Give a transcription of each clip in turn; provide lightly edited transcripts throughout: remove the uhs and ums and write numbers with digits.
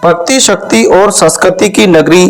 भक्ति शक्ति और संस्कृति की नगरी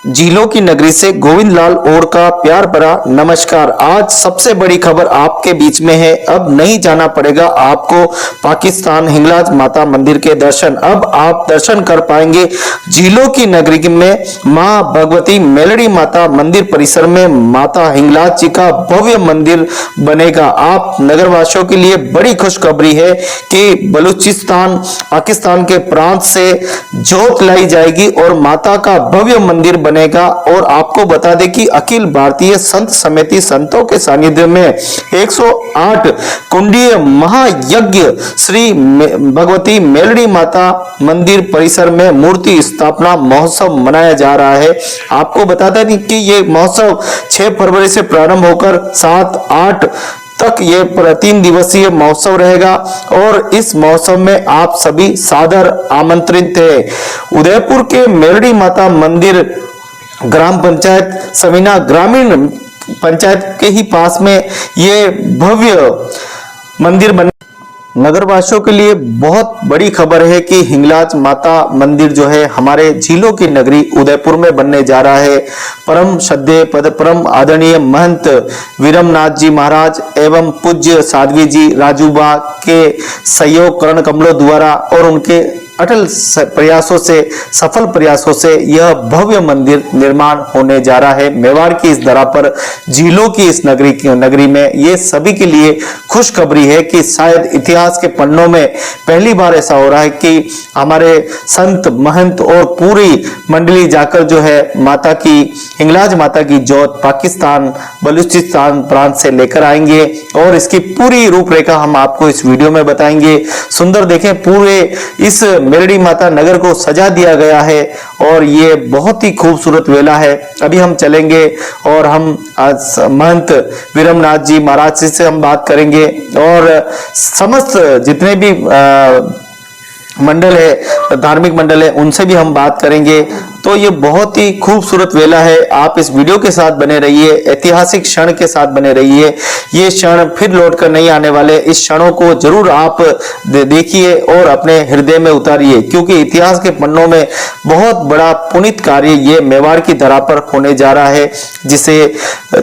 झीलों की नगरी से गोविंद लाल ओड का प्यार भरा नमस्कार। आज सबसे बड़ी खबर आपके बीच में है। अब नहीं जाना पड़ेगा आपको पाकिस्तान हिंगलाज माता मंदिर के दर्शन। अब आप दर्शन कर पाएंगे झीलों की नगरी में मां भगवती मेलड़ी माता मंदिर परिसर में माता हिंगलाज जी का भव्य मंदिर बनेगा। आप नगरवासियों के लिए बड़ी खुशखबरी है कि बलूचिस्तान पाकिस्तान के प्रांत से जोत लाई जाएगी और माता का भव्य मंदिर बनेगा। और आपको बता दें कि अखिल भारतीय संत समिति संतों के सानिध्य में 108 कुंडीय महायज्ञ श्री भगवती मेलड़ी माता मंदिर परिसर में मूर्ति स्थापना महोत्सव मनाया जा रहा है। आपको बता दें कि ये महोत्सव 6 फरवरी से प्रारंभ होकर 7-8 तक ये 3 दिवसीय महोत्सव रहेगा और इस महोत्सव में आप सभी सादर आमंत्रित हैं। उदयपुर के मेलड़ी माता मंदिर ग्राम पंचायत समीना ग्रामीण पंचायत के ही पास में ये भव्य मंदिर बने। नगरवासियों के लिए बहुत बड़ी खबर है कि हिंगलाज माता मंदिर जो है हमारे झीलों की नगरी उदयपुर में बनने जा रहा है। परम श्रद्धेय पद परम आदरणीय महंत वीरमनाथ जी महाराज एवं पूज्य साध्वी जी राजूबा के सहयोग करण कमलों द्वारा और उनके अटल प्रयासों से सफल प्रयासों से यह भव्य मंदिर निर्माण होने जा रहा है। मेवाड़ की इस धरा पर झीलों की इस नगरी में ये सभी के लिए खुशखबरी है कि शायद इतिहास के पन्नों में पहली बार ऐसा हो रहा है कि हमारे संत महंत और पूरी मंडली जाकर जो है माता की हिंगलाज माता की जोत पाकिस्तान बलूचिस्तान प्रांत से लेकर आएंगे और इसकी पूरी रूपरेखा हम आपको इस वीडियो में बताएंगे। सुंदर देखें, पूरे इस मेलड़ी माता नगर को सजा दिया गया है और ये बहुत ही खूबसूरत वेला है। अभी हम चलेंगे और हम महंत वीरमनाथ जी महाराज जी से हम बात करेंगे और समस्त जितने भी मंडल है धार्मिक मंडल है उनसे भी हम बात करेंगे। तो ये बहुत ही खूबसूरत वेला है। आप इस वीडियो के साथ बने रहिए, ऐतिहासिक क्षण के साथ बने रहिए। ये क्षण फिर लौटकर नहीं आने वाले। इस क्षणों को जरूर आप देखिए और अपने हृदय में उतारिए क्योंकि इतिहास के पन्नों में बहुत बड़ा पुनीत कार्य ये मेवाड़ की धरा पर होने जा रहा है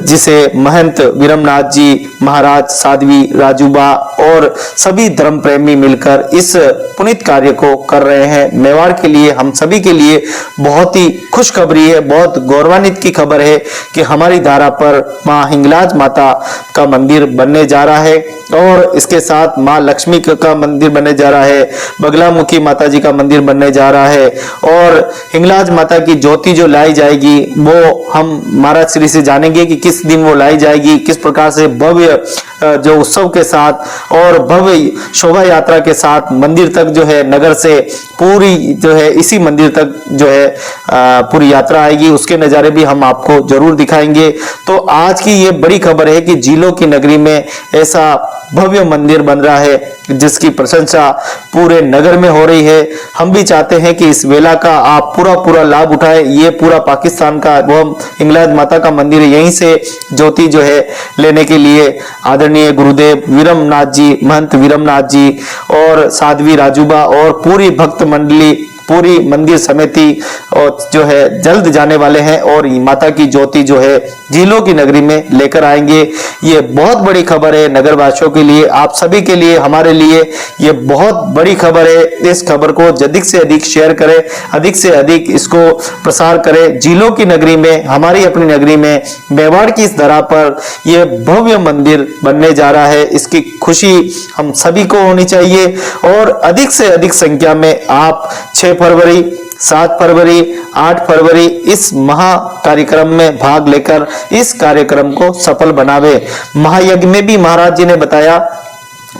जिसे महंत वीरमनाथ जी महाराज साध्वी राजूबा और सभी धर्म प्रेमी मिलकर इस पुनीत कार्य को कर रहे हैं। मेवाड़ के लिए हम सभी के लिए बहुत ही खुशखबरी है, बहुत गौरवान्वित की खबर है कि हमारी धारा पर मां हिंगलाज माता का मंदिर बनने जा रहा है और इसके साथ मां लक्ष्मी का मंदिर बनने जा रहा है, बगलामुखी माता जी का मंदिर बनने जा रहा है और हिंगलाज माता की ज्योति जो लाई जाएगी वो हम महाराज श्री से जानेंगे कि किस दिन वो लाई जाएगी, किस प्रकार से भव्य जो उत्सव के साथ और भव्य शोभा यात्रा के साथ मंदिर तक जो है नगर से पूरी जो है इसी मंदिर तक जो है पूरी यात्रा आएगी। उसके नज़ारे भी हम आपको जरूर दिखाएंगे। तो आज की ये बड़ी खबर है कि झीलों की नगरी में ऐसा भव्य मंदिर बन रहा है जिसकी प्रशंसा पूरे नगर में हो रही है। हम भी चाहते हैं कि इस वेला का आप पूरा लाभ उठाएं। ये पूरा पाकिस्तान का वो हिंगलाज माता का मंदिर है। यहीं से ज्योति जो है लेने के लिए आदरणीय गुरुदेव वीरमनाथ जी महंत वीरमनाथ जी और साध्वी राजूबा और पूरी भक्त मंडली पूरी मंदिर समिति और जो है जल्द जाने वाले हैं और माता की ज्योति जो है झीलों की नगरी में लेकर आएंगे। ये बहुत बड़ी खबर है नगरवासियों के लिए, आप सभी के लिए, हमारे लिए ये बहुत बड़ी खबर है। इस खबर को अधिक से अधिक शेयर करें, अधिक से अधिक इसको प्रसार करें। झीलों की नगरी में हमारी अपनी नगरी में मेवाड़ की इस धरा पर यह भव्य मंदिर बनने जा रहा है। इसकी खुशी हम सभी को होनी चाहिए और अधिक से अधिक संख्या में आप 6 फरवरी 7 फरवरी 8 फरवरी इस महा कार्यक्रम में भाग लेकर इस कार्यक्रम को सफल बनावे। महायज्ञ में भी महाराज जी ने बताया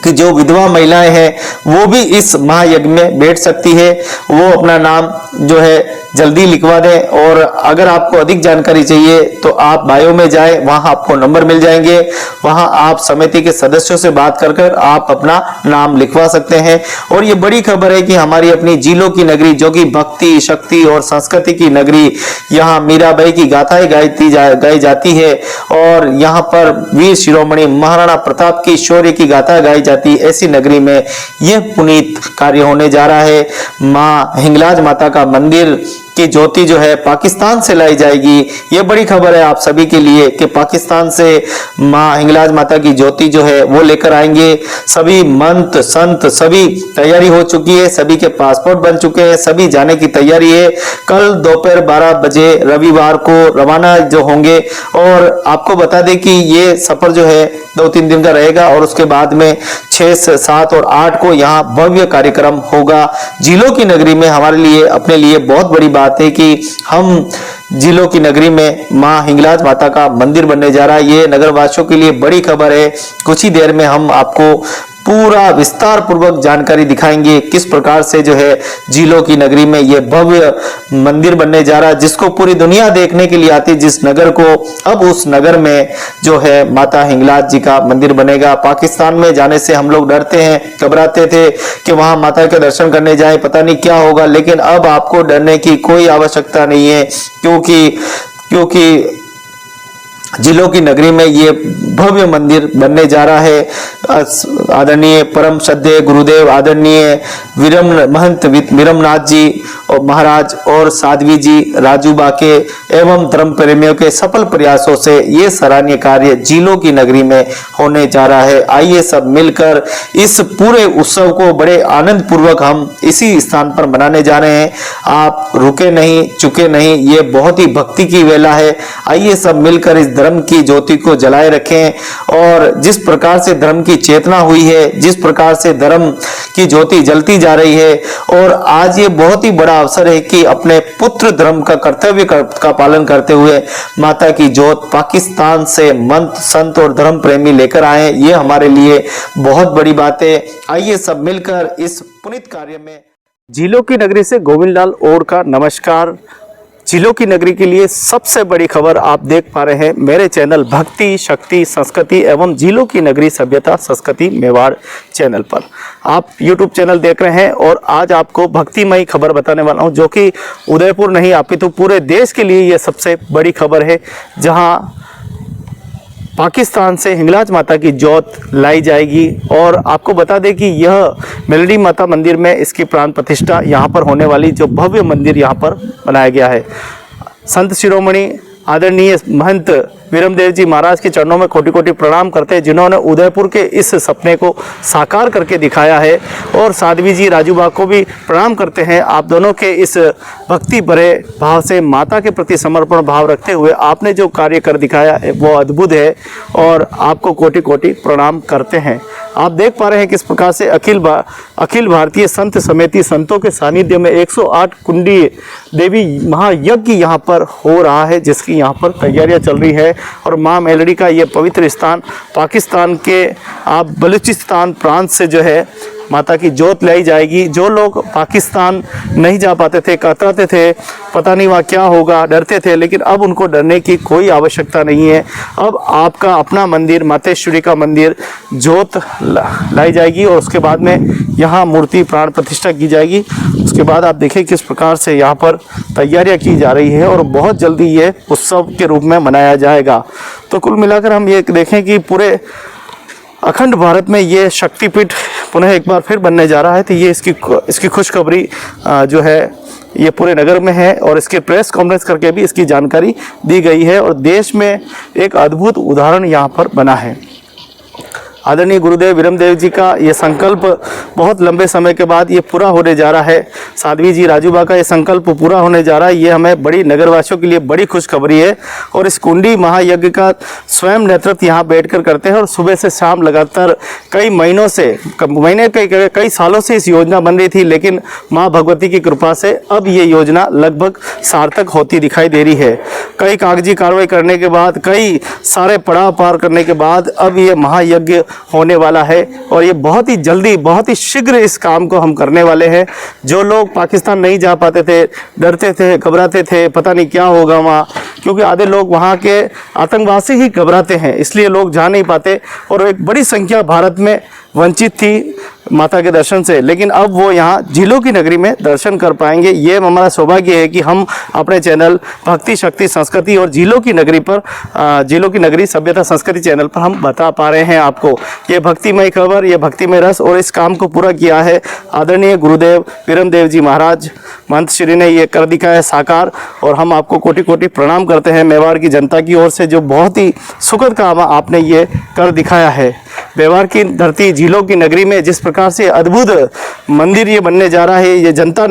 कि जो विधवा महिलाएं हैं वो भी इस महायज्ञ में बैठ सकती है। वो अपना नाम जो है जल्दी लिखवा दें और अगर आपको अधिक जानकारी चाहिए तो आप बायो में जाएं, वहां आपको नंबर मिल जाएंगे। वहां आप समिति के सदस्यों से बात कर आप अपना नाम लिखवा सकते हैं। और ये बड़ी खबर है कि हमारी अपनी झीलों की नगरी जो कि भक्ति शक्ति और संस्कृति की नगरी, यहाँ मीराबाई की गाथाएं गाई जाती है और यहाँ पर वीर शिरोमणि महाराणा प्रताप की शौर्य की गाथा गाई जाती ऐसी नगरी में यह पुनीत कार्य होने जा रहा है। माँ हिंगलाज माता का मंदिर की ज्योति जो है पाकिस्तान से लाई जाएगी। ये बड़ी खबर है आप सभी के लिए कि पाकिस्तान से माँ हिंगलाज माता की ज्योति जो है वो लेकर आएंगे। सभी मंत संत सभी तैयारी हो चुकी है, सभी के पासपोर्ट बन चुके हैं, सभी जाने की तैयारी है। कल दोपहर 12 बजे रविवार को रवाना जो होंगे। और आपको बता दें कि ये सफर जो है 2-3 दिन का रहेगा और उसके बाद में 6, 7 और 8 को यहाँ भव्य कार्यक्रम होगा। झीलों की नगरी में हमारे लिए अपने लिए बहुत बड़ी बात है कि हम झीलों की नगरी में मां हिंगलाज माता का मंदिर बनने जा रहा है। ये नगरवासियों के लिए बड़ी खबर है। कुछ ही देर में हम आपको पूरा विस्तार पूर्वक जानकारी दिखाएंगे किस प्रकार से जो है झीलों की नगरी में ये भव्य मंदिर बनने जा रहा है, जिसको पूरी दुनिया देखने के लिए आती, जिस नगर को, अब उस नगर में जो है माता हिंगलाज जी का मंदिर बनेगा। पाकिस्तान में जाने से हम लोग डरते हैं, घबराते थे कि वहां माता के दर्शन करने जाए, पता नहीं क्या होगा, लेकिन अब आपको डरने की कोई आवश्यकता नहीं है, क्योंकि झीलों की नगरी में ये भव्य मंदिर बनने जा रहा है। आदरणीय परम श्रद्धेय गुरुदेव आदरणीय महंत विरमनाथ जी और महाराज और साध्वी जी राजू बाके एवं धर्म प्रेमियों के सफल प्रयासों से ये सराहनीय कार्य झीलों की नगरी में होने जा रहा है। आइए सब मिलकर इस पूरे उत्सव को बड़े आनंद पूर्वक हम इसी स्थान पर मनाने जा रहे हैं। आप रुके नहीं, चुके नहीं, ये बहुत ही भक्ति की वेला है। आइए सब मिलकर इस धर्म की ज्योति को जलाए रखें। और जिस प्रकार से धर्म की चेतना हुई है, जिस प्रकार से धर्म की ज्योति जलती जा रही है, और आज ये बहुत ही बड़ा अवसर है कि अपने पुत्र धर्म का कर्तव्य का पालन करते हुए माता की ज्योत पाकिस्तान से मंत संत और धर्म प्रेमी लेकर आए, ये हमारे लिए बहुत बड़ी बात है। आइए सब मिलकर इस पुनीत कार्य में। झीलों की नगरी से गोविंद लाल ओड का नमस्कार। झीलों की नगरी के लिए सबसे बड़ी खबर आप देख पा रहे हैं मेरे चैनल भक्ति शक्ति संस्कृति एवं झीलों की नगरी सभ्यता संस्कृति मेवाड़ चैनल पर। आप YouTube चैनल देख रहे हैं और आज आपको भक्तिमयी खबर बताने वाला हूं, जो कि उदयपुर नहीं अपितु पूरे देश के लिए यह सबसे बड़ी खबर है, जहां पाकिस्तान से हिंगलाज माता की ज्योत लाई जाएगी। और आपको बता दें कि यह मेलडी माता मंदिर में इसकी प्राण प्रतिष्ठा यहाँ पर होने वाली, जो भव्य मंदिर यहाँ पर बनाया गया है। संत शिरोमणि आदरणीय महंत विरमदेव जी महाराज के चरणों में कोटि कोटि प्रणाम करते हैं, जिन्होंने उदयपुर के इस सपने को साकार करके दिखाया है। और साध्वी जी राजूबा को भी प्रणाम करते हैं। आप दोनों के इस भक्ति भरे भाव से माता के प्रति समर्पण भाव रखते हुए आपने जो कार्य कर दिखाया है वो अद्भुत है, और आपको कोटि कोटि प्रणाम करते हैं। आप देख पा रहे हैं किस प्रकार से अखिल भारतीय संत समिति संतों के सानिध्य में 108 कुंडी देवी महायज्ञ यहाँ पर हो रहा है, जिसकी यहाँ पर तैयारियाँ चल रही है। और माँ मेलडी का ये पवित्र स्थान पाकिस्तान के बलूचिस्तान प्रांत से जो है माता की ज्योत लाई जाएगी। जो लोग पाकिस्तान नहीं जा पाते थे, कतराते थे, पता नहीं वहाँ क्या होगा, डरते थे, लेकिन अब उनको डरने की कोई आवश्यकता नहीं है। अब आपका अपना मंदिर मातेश्वरी का मंदिर ज्योत लाई जाएगी और उसके बाद में यहाँ मूर्ति प्राण प्रतिष्ठा की जाएगी। उसके बाद आप देखें किस प्रकार से यहाँ पर तैयारियाँ की जा रही है और बहुत जल्दी ये उत्सव के रूप में मनाया जाएगा। तो कुल मिलाकर हम ये देखें कि पूरे अखंड भारत में ये शक्तिपीठ पुनः एक बार फिर बनने जा रहा है। तो ये इसकी खुशखबरी जो है ये पूरे नगर में है, और इसके प्रेस कॉन्फ्रेंस करके भी इसकी जानकारी दी गई है। और देश में एक अद्भुत उदाहरण यहाँ पर बना है। आदरणीय गुरुदेव विरमदेव जी का ये संकल्प बहुत लंबे समय के बाद ये पूरा होने जा रहा है। साध्वी जी राजूबा का ये संकल्प पूरा होने जा रहा है। ये हमें बड़ी नगरवासियों के लिए बड़ी खुशखबरी है। और इस कुंडी महायज्ञ का स्वयं नेतृत्व यहाँ बैठकर करते हैं, और सुबह से शाम लगातार कई महीनों से कई सालों से इस योजना बन रही थी, लेकिन माँ भगवती की कृपा से अब ये योजना लगभग सार्थक होती दिखाई दे रही है। कई कागजी कार्रवाई करने के बाद, कई सारे पड़ाव पार करने के बाद अब ये महायज्ञ होने वाला है। और ये बहुत ही जल्दी, बहुत ही शीघ्र इस काम को हम करने वाले हैं। जो लोग पाकिस्तान नहीं जा पाते थे, डरते थे, घबराते थे, पता नहीं क्या होगा वहाँ, क्योंकि आधे लोग वहाँ के आतंकवाद से ही घबराते हैं, इसलिए लोग जा नहीं पाते। और एक बड़ी संख्या भारत में वंचित थी, माता के दर्शन से, लेकिन अब वो यहाँ झीलों की नगरी में दर्शन कर पाएंगे। ये हमारा सौभाग्य है कि हम अपने चैनल भक्ति शक्ति संस्कृति और झीलों की नगरी पर झीलों की नगरी सभ्यता संस्कृति चैनल पर हम बता पा रहे हैं आपको ये भक्तिमय खबर, ये भक्तिमय रस। और इस काम को पूरा किया है आदरणीय गुरुदेव विरमदेव जी महाराज महंत श्री ने ये कर दिखाया साकार, और हम आपको कोटि कोटि प्रणाम करते हैं मेवाड़ की जनता की ओर से, जो बहुत ही सुखद काम आपने ये कर दिखाया है। मेवाड़ की धरती झीलों की नगरी में जिस प्रकार से अद्भुत मंदिर ये बनने जा रहा है, ये जनता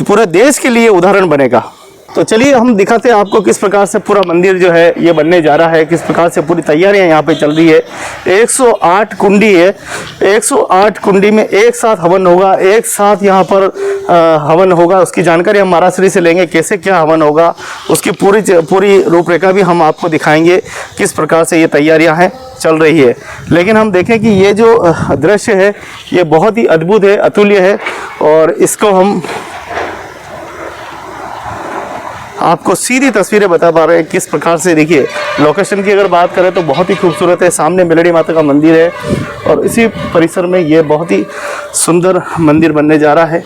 पूरे देश के लिए उदाहरण बनेगा। तो चलिए हम दिखाते हैं आपको किस प्रकार से पूरा मंदिर जो है ये बनने जा रहा है, किस प्रकार से पूरी तैयारियां यहाँ पे चल रही है। 108 कुंडी है, 108 कुंडी में एक साथ हवन होगा, एक साथ यहाँ पर हवन होगा। उसकी जानकारी हम महाराज श्री से लेंगे, कैसे क्या हवन होगा, उसकी पूरी रूपरेखा भी हम आपको दिखाएंगे किस प्रकार से ये तैयारियाँ हैं चल रही है। लेकिन हम देखें कि ये जो दृश्य है ये बहुत ही अद्भुत है, अतुल्य है, और इसको हम आपको सीधी तस्वीरें बता पा रहे हैं किस प्रकार से। देखिए लोकेशन की अगर बात करें तो बहुत ही खूबसूरत है, सामने मेलड़ी माता का मंदिर है, और इसी परिसर में ये बहुत ही सुंदर मंदिर बनने जा रहा है।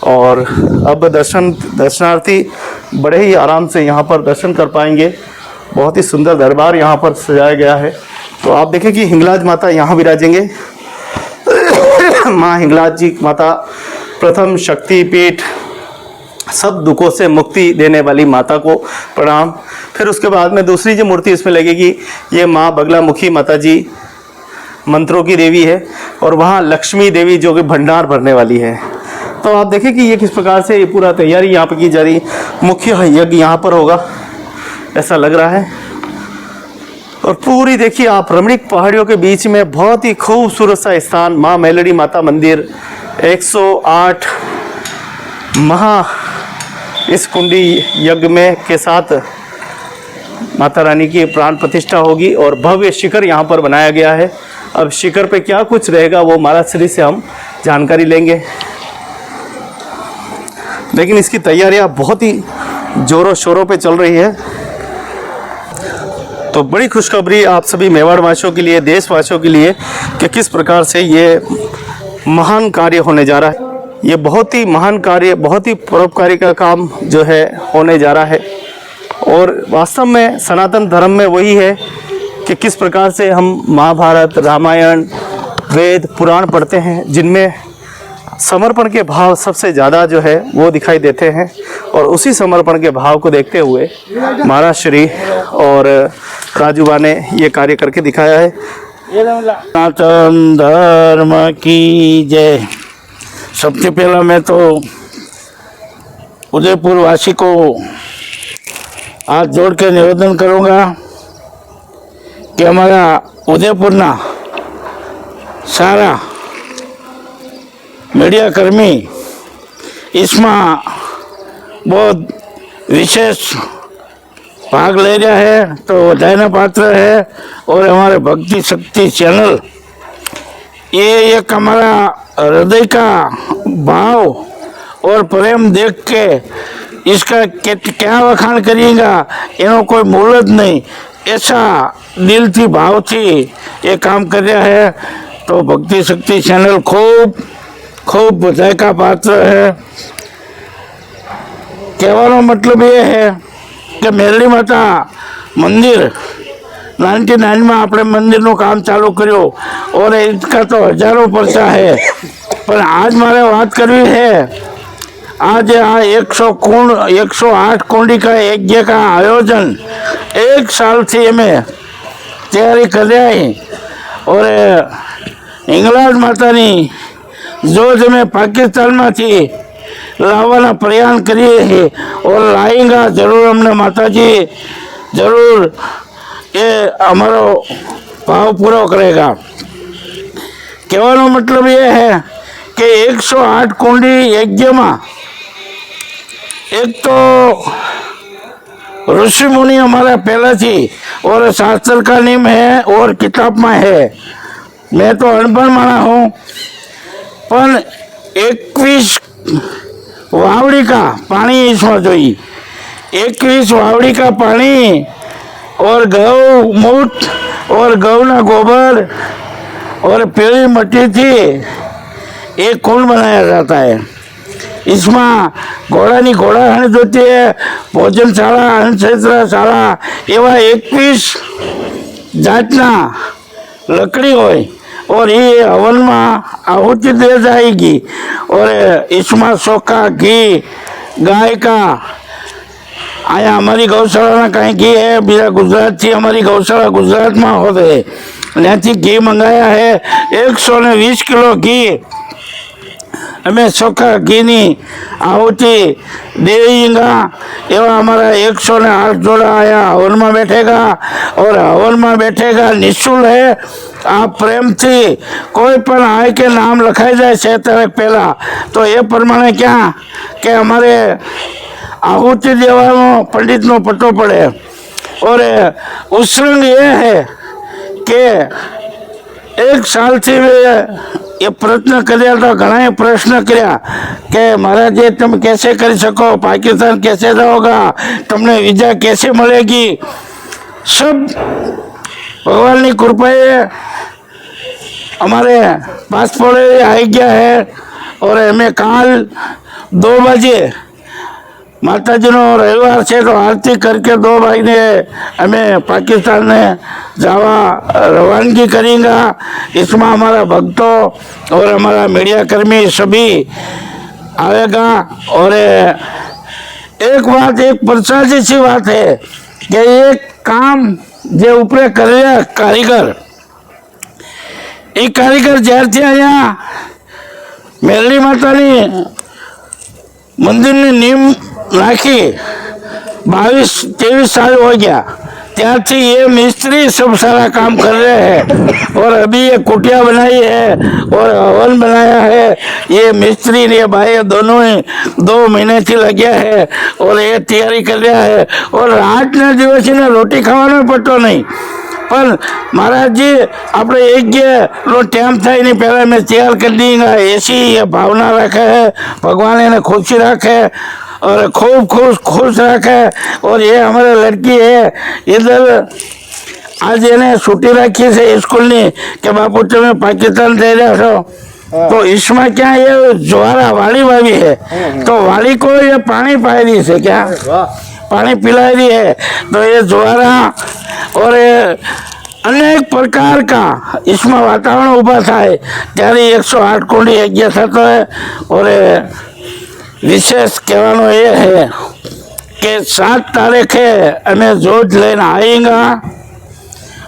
और अब दर्शनार्थी बड़े ही आराम से यहाँ पर दर्शन कर पाएंगे। बहुत ही सुंदर दरबार यहाँ पर सजाया गया है। तो आप देखें कि हिंगलाज माता यहाँ विराजेंगे। माँ हिंगलाज जी माता प्रथम शक्तिपीठ, सब दुखों से मुक्ति देने वाली माता को प्रणाम। फिर उसके बाद में दूसरी जो मूर्ति इसमें लगेगी ये माँ बगलामुखी माता जी मंत्रों की देवी है, और वहाँ लक्ष्मी देवी जो कि भंडार भरने वाली है। तो आप देखें कि ये किस प्रकार से ये पूरा तैयारी यहाँ पर की जा रही। मुख्य यज्ञ यहाँ पर होगा ऐसा लग रहा है। और पूरी देखिए आप रमणीक पहाड़ियों के बीच में बहुत ही खूबसूरत सा स्थान माँ मेलड़ी माता मंदिर। 108 महा इस कुंडी यज्ञ में के साथ माता रानी की प्राण प्रतिष्ठा होगी, और भव्य शिखर यहाँ पर बनाया गया है। अब शिखर पे क्या कुछ रहेगा वो महाराज श्री से हम जानकारी लेंगे, लेकिन इसकी तैयारियाँ बहुत ही जोरों शोरों पे चल रही है। तो बड़ी खुशखबरी आप सभी मेवाड़ वासियों के लिए, देशवासियों के लिए, कि किस प्रकार से ये महान कार्य होने जा रहा है। ये बहुत ही महान कार्य, बहुत ही परोपकारी का काम जो है होने जा रहा है। और वास्तव में सनातन धर्म में वही है कि किस प्रकार से हम महाभारत, रामायण, वेद, पुराण पढ़ते हैं, जिनमें समर्पण के भाव सबसे ज़्यादा जो है वो दिखाई देते हैं। और उसी समर्पण के भाव को देखते हुए महाराज श्री और राजूबा ने ये कार्य करके दिखाया है। सनातन धर्म की जय। सबसे पहला मैं तो उदयपुर वासी को हाथ जोड़ के निवेदन करूँगा कि हमारा उदयपुर ना सारा मीडिया कर्मी इसमें बहुत विशेष भाग ले रहा है, तो बधाई पात्र है। और हमारे भक्ति शक्ति चैनल ये एक हमारा हृदय का भाव और प्रेम देख के इसका क्या वखाण करिएगा इनो कोई मूलत नहीं, ऐसा दिल थी भाव थी ये काम कर रहा है। तो भक्ति शक्ति चैनल खूब खूब बधाई का पात्र है। कहવાનો मतलब ये है कि मेलड़ी माता मंदिर 99 में આપણે મંદિરનું કામ ચાલુ કર્યું, और इसका तो हजारों पर्चा है, पर आज मारे बात करवी है। आज 108 कुंडी का यज्ञ का आयोजन 1 साल से में तैयारी कर रहा है। और हिंगलाज मातानी जो जमे पाकिस्तान में थी लावाना प्रयाण करिए है, और लाएगा जरूर हमने माता जी जरूर ये हमारो भाव पूरा करेगा। कहવાનો मतलब ये है कि 108 कुंडी यज्ञ में एक तो ऋषि मुनि हमारा पहला थी, और शास्त्र का नियम है और किताब में है। मैं तो अनपढ़ माना हूँ, पर 21 वावड़ी का पानी इसमें जोई, 21 वावड़ी का पानी और गौ मूत्र और गौ ना गोबर और पीली मट्टी थी, एक कुंड बनाया जाता है। इसमें घोड़ानी घोड़ाहण होती है, भोजनशाला, अन्नक्षेत्रशाला एवं 21 जातना लकड़ी होय और ये हवन में आहुति दे जाएगी। और इसमें सोखा घी गाय का आया हमारी गौशाला कहीं घी है, बीजा गुजरात थी हमारी गौशाला गुजरात में होते ત્યાંથી ઘી મંગાયા है 120 किलो घी અમે ચોખ્ખા ઘીની આहुति देगा। एवं हमारा 108 जोड़ा आया हवन में बैठेगा और हवन में बैठेगा, निःशुल्क है। आप प्रेम थी कोई पण आय के नाम लखाई जाए 6 तारीख पहला तो ये प्रमाणे क्या कि हमारे आहुति देवानो पंडित नो पट्टो पड़े। और उसरंग ये है कि 1 साल से ये प्रयत्न कर्या तो घना प्रश्न कर्या कि महाराज ये तुम कैसे कर सको, पाकिस्तान कैसे जाओगा, तुमने वीजा कैसे मिलेगी। सब भगवान की कृपा है, हमारे पासपोर्ट आ गया है। और हमें काल 2 बजे माताजी नो रविवार से तो आरती करके 2 बजे हमें पाकिस्तान में जावा रवानगी करेंगे। इसमें हमारा भक्तों और हमारा मीडिया कर्मी सभी आएगा। और एक बात, एक प्रसाद सी बात है कि ये काम जो ऊपर कर रहा कारीगर, ये कारीगर ज्यारથી आया मेरली मातानी मंदिर ने नीम नाखी 22-23 साल हो गया, त्यारથી ये मिस्त्री सब सारा काम कर रहे हैं। और अभी ये कुटिया बनाई है और हवन बनाया है, ये मिस्त्री ने भाई दोनों ही 2 महीने थी लग्या है और ये तैयारी कर रहा है। और रात ने दिवस ने रोटी खाવાનો पट्टो नहीं, पर महाराज जी આપણે એક નો ટાઈમ થાય નહીં પહેલા મેં તૈયાર કરી દઈએ ऐसी ये भावना रखे है। भगवान इन्हें खुशी रखे और खूब खुश रखे। और ये हमारे लड़की है इधर आज इन्हें छुट्टी रखी है स्कूल ने कि बापू तुम्हें पाकिस्तान दे रहे हो। तो इसमें क्या ये ज्वारा वाली वाली है तो वाली को ये पानी पाई दी से क्या पानी पिलाई दी है। तो ये ज्वारा और अनेक प्रकार का इसमें वातावरण उभा थाय त्यारे 108 कुंडी यज्ञ थतो है। और विशेष कहवानो ये है कि 7 तारीखे अमे जोत लेने आएगा।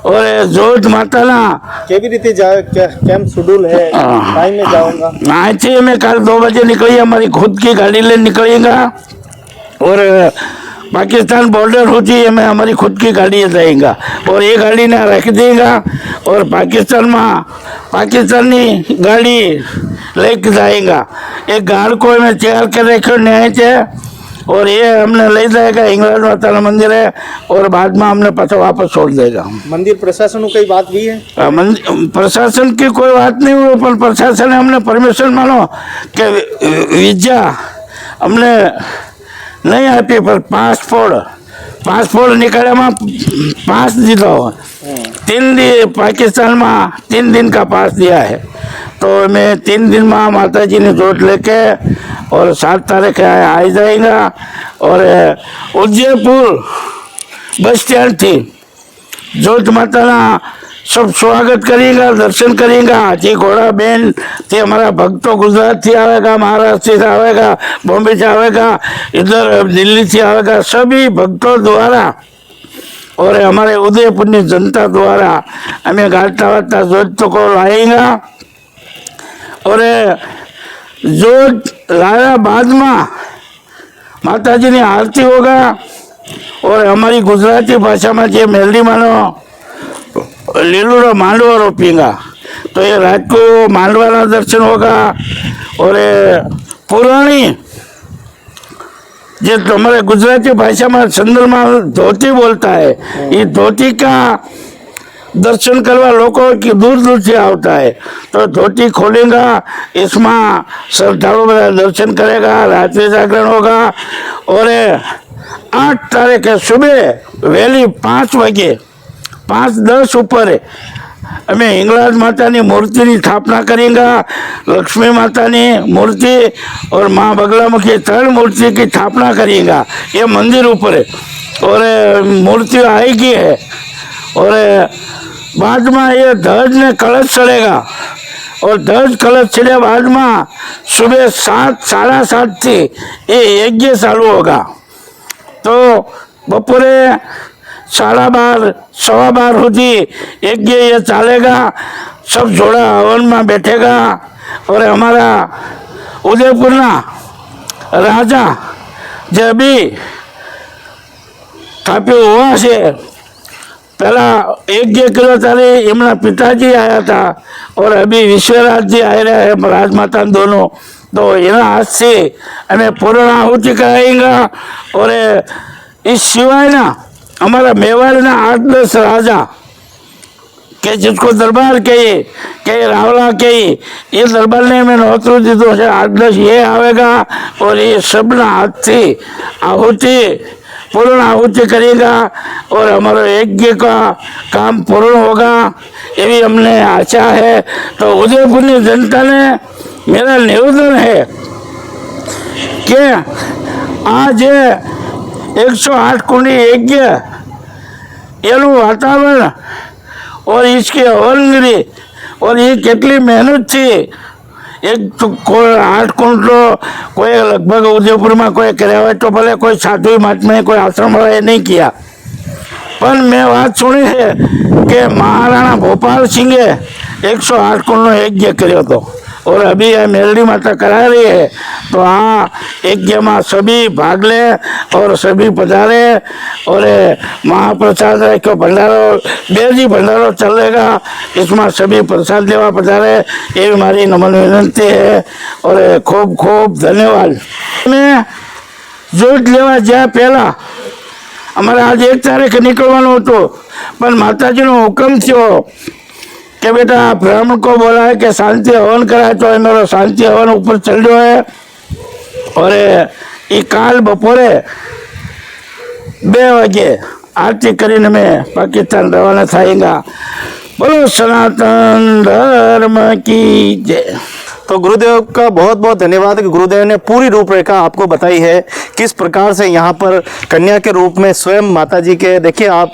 और जोत माता ना केवी रीते जाए कैम शेड्यूल है, टाइम में जाऊंगा आज से मैं कल 2 बजे निकली, हमारी खुद की गाड़ी ले निकलेगा। और पाकिस्तान बॉर्डर होती है मैं हमारी खुद की गाड़ी जाएगा और ये गाड़ी ने रख देगा और पाकिस्तान में पाकिस्तानी गाड़ी लेके जाएगा। एक गाड़ को मैं तैयार कर रखे न्याय से और ये हमने ले जाएगा इंग्लैंड माता मंदिर है और बाद में हमने पाछा वापस छोड़ देगा। मंदिर प्रशासन की बात भी है? प्रशासन की कोई बात नहीं हुई, पर प्रशासन ने हमने परमिशन मानो कि वीजा हमने नहीं आपी, पर पासपोर्ट निकाले में पास दिया 3 दिन पाकिस्तान में 3 दिन का पास दिया है। तो मैं 3 दिन में माता जी ने जोत लेके और 7 तारीख आ जाएगा। और उदयपुर बस स्टैंड थी जोत माता ना सब स्वागत करेगा, दर्शन करेगा। जी घोड़ा बहन थे हमारा भक्तों गुजरात से आएगा, महाराष्ट्र से आएगा, बॉम्बे से आएगा, इधर दिल्ली से आएगा, सभी भक्तों द्वारा और हमारे उदयपुर की जनता द्वारा हमें गाता वाता जोत को लाएगा। और जोत लाया बाद में माता जी ने आरती होगा और हमारी गुजराती भाषा में जो मेलडी मानो लीलूरो मांडवा रोपेगा। तो ये रात को मांडवा का दर्शन होगा। और पुरानी जो हमारे गुजराती भाषा में संदर्भ धोती बोलता है, ये धोती का दर्शन करवा लोगों की दूर से आता है। तो धोती खोलेगा, इसमें श्रद्धालु दर्शन करेगा, रात्रि जागरण होगा। और 8 तारीख सुबह वैली 5 बजे 5:10 ऊपर અમે હિંગળાજ માતાની મૂર્તિની સ્થાપના करेंगे, लक्ष्मी मातानी मूर्ति और माँ बगलामुखी 3 मूर्ति की स्थापना करेंगे। ये मंदिर ऊपर है और मूर्ति आएगी है और बाद में ये ध्वज ने कलश चढ़ेगा और ध्वज कलश चढ़े बाद में सुबह 7 साढ़े 7 थी ये यज्ञ चालू होगा। तो बपोरे 12:30 12:15 होती यज्ञ ये चलेगा। सब जोड़ा हवन में बैठेगा और हमारा उदयपुर ना राजा जो अभी स्थापित हुआ से पहला 1 किलो तारे एमना पिताजी आया था और अभी विश्वराज जी आ रहे हैं राजमाता दोनों। तो एना हाथ से हमें पूर्ण आहुति कराएंगे। और इस सिवाय ना हमारा मेवाड़ ना 8-10 राजा के जिसको दरबार कहिए के रावला कहिए, ये दरबार ने हमें नौतरू दीधो है 8-10 ये आवेगा और ये सब ना हाथ से आहुति पूर्ण आहुति करेगा और हमारा यज्ञ का काम पूर्ण होगा, ये भी हमने आशा है। तो उदयपुर की जनता ने मेरा निवेदन है कि आज 108 कुंडी यज्ञ एनु वातावरण और इसकी हवनगिरी और ये कितनी मेहनत थी। एक तो कोई 8 कुंडलो कोई लगभग उदयपुर में कोई करे तो भले कोई साधु महात्मा कोई आश्रम वाला नहीं किया, पर मैं बात सुनी है कि महाराणा भोपाल सिंह 108 कुंडलो यज्ञ कर्यो तो और अभी यह मेलडी माता करा रही है। तो हाँ यज्ञ में सभी भाग ले और सभी पधारे और महाप्रसाद रखो भंडारो बेजी भंडारो चलेगा, इसमें सभी प्रसाद लेवा पधारे, ये हमारी नमन विनंती है और खूब खूब धन्यवाद। मैं जोत लेवा जाए पहला हमारे आज 1 तारीख निकलवानो हतो, पर माताजी नो हुक्म थयो कि बेटा ब्राह्मण को बोला है कि शांति हवन कराए, तो मेरा शांति हवन ऊपर चल रहा है और ये काल बपोरे 2 वागे आरती करीने में पाकिस्तान रवाना थाएगा। बोलो सनातन धर्म की जय। तो गुरुदेव का बहुत बहुत धन्यवाद कि गुरुदेव ने पूरी रूपरेखा आपको बताई है किस प्रकार से यहाँ पर कन्या के रूप में स्वयं माता जी के, देखिए आप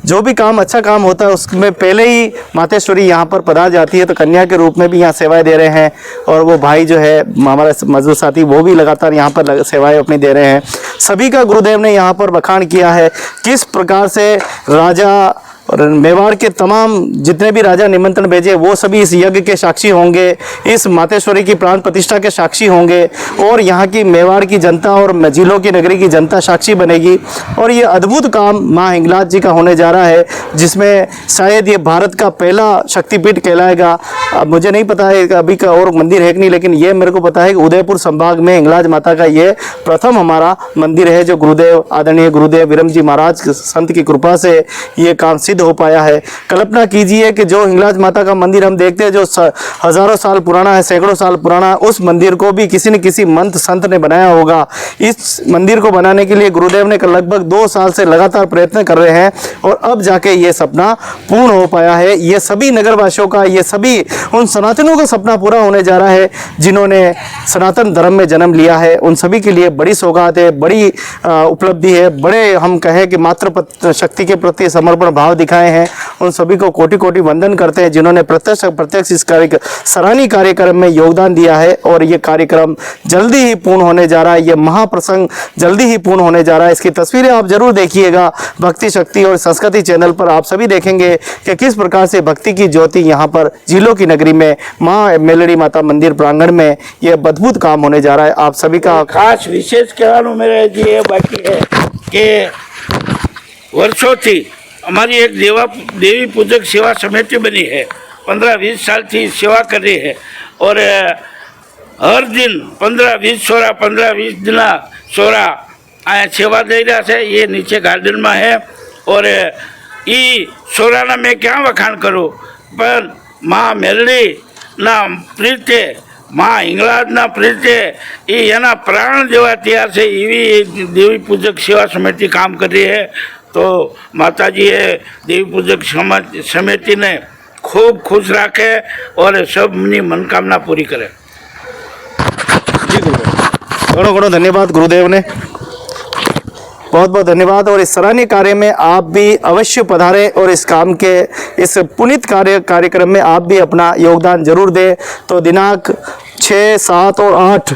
जो भी काम अच्छा काम होता है उसमें पहले ही मातेश्वरी यहाँ पर पधार जाती है, तो कन्या के रूप में भी यहाँ सेवाएं दे रहे हैं। और वो भाई जो है हमारा मजदूर साथी वो भी लगातार यहाँ पर सेवाएं अपनी दे रहे हैं। सभी का गुरुदेव ने यहाँ पर बखान किया है किस प्रकार से राजा और मेवाड़ के तमाम जितने भी राजा निमंत्रण भेजे वो सभी इस यज्ञ के साक्षी होंगे, इस मातेश्वरी की प्राण प्रतिष्ठा के साक्षी होंगे और यहाँ की मेवाड़ की जनता और झीलों की नगरी की जनता साक्षी बनेगी। और ये अद्भुत काम माँ हिंगलाज जी का होने जा रहा है, जिसमें शायद ये भारत का पहला शक्तिपीठ कहलाएगा। अब मुझे नहीं पता है अभी का और मंदिर है कि नहीं, लेकिन ये मेरे को पता है कि उदयपुर संभाग में हिंगलाज माता का ये प्रथम हमारा मंदिर है, जो गुरुदेव आदरणीय गुरुदेव विरम जी महाराज संत की कृपा से ये काम सिद्ध हो पाया है। कल्पना कीजिए कि जो हिंगलाज माता का मंदिर हम देखते हैं जो हजारों साल पुराना है, सैकड़ों साल पुराना, उस मंदिर को भी किसी न किसी मंत्र संत ने बनाया होगा। इस मंदिर को बनाने के लिए गुरुदेव ने लगभग 2 साल से लगातार प्रयत्न कर रहे हैं और अब जाके ये सपना पूर्ण हो पाया है। ये सभी नगरवासियों का, ये सभी उन सनातनों का सपना पूरा होने जा रहा है जिन्होंने सनातन धर्म में जन्म लिया है। उन सभी के लिए बड़ी सौगात है, बड़ी उपलब्धि है, बड़े हम कहें कि मातृ शक्ति के प्रति समर्पण भाव दिखाए हैं। उन सभी को कोटि कोटि वंदन करते हैं जिन्होंने प्रत्यक्ष इस सराहनीय कार्यक्रम में योगदान दिया है। और ये कार्यक्रम जल्दी ही पूर्ण होने जा रहा है, ये महाप्रसंग जल्दी ही पूर्ण होने जा रहा है। इसकी तस्वीरें आप जरूर देखिएगा भक्ति शक्ति और संस्कृति चैनल पर, आप सभी देखेंगे कि किस प्रकार से भक्ति की ज्योति यहाँ पर झीलों की नगरी में माँ मेलडी माता मंदिर प्रांगण में ये अद्भुत काम होने जा रहा है। आप सभी का खास विशेष कहવાનું मेरे जी ये बाकी है कि वर्षों थी हमारी एक देवी पूजक सेवा समिति बनी है, 15-20 साल थी सेवा कर रही है और हर दिन 15-20 छोरा 15-20 दिना छोरा आया सेवा दे रहा है। ये नीचे गार्डन में है और ये छोरा ना मैं क्या वखाण करूँ, पर माँ मेलडी ना प्रीते माँ हिंगलाज ना प्रीते ये एना प्राण देवा तैयार से एवी देवी पूजक सेवा समिति काम कर रही है। तो माताजी देवी पूजक समिति ने खूब खुश रखे और सबनी मनोकामना पूरी करे। जी गुरुदेव, घणो धन्यवाद गुरुदेव ने, बहुत बहुत धन्यवाद। और इस सराहनीय कार्य में आप भी अवश्य पधारें और इस काम के इस पुनीत कार्यक्रम में आप भी अपना योगदान जरूर दें। तो दिनांक 6, 7 और 8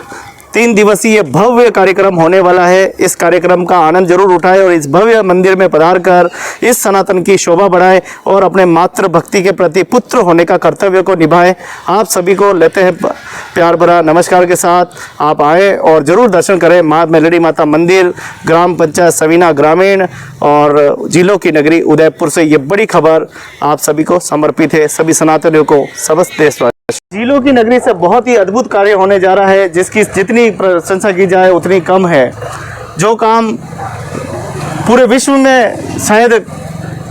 3 दिवसीय भव्य कार्यक्रम होने वाला है। इस कार्यक्रम का आनंद जरूर उठाएं और इस भव्य मंदिर में पधार कर इस सनातन की शोभा बढ़ाएं और अपने मातृ भक्ति के प्रति पुत्र होने का कर्तव्य को निभाएं। आप सभी को लेते हैं प्यार भरा नमस्कार के साथ। आप आए और जरूर दर्शन करें माँ मेलडी माता मंदिर, ग्राम पंचायत सवीना ग्रामीण और जिलों की नगरी उदयपुर से ये बड़ी खबर आप सभी को समर्पित है, सभी सनातनियों को, समस्त देशवासी। झीलों की नगरी से बहुत ही अद्भुत कार्य होने जा रहा है, जिसकी जितनी प्रशंसा की जाए उतनी कम है। जो काम पूरे विश्व में शायद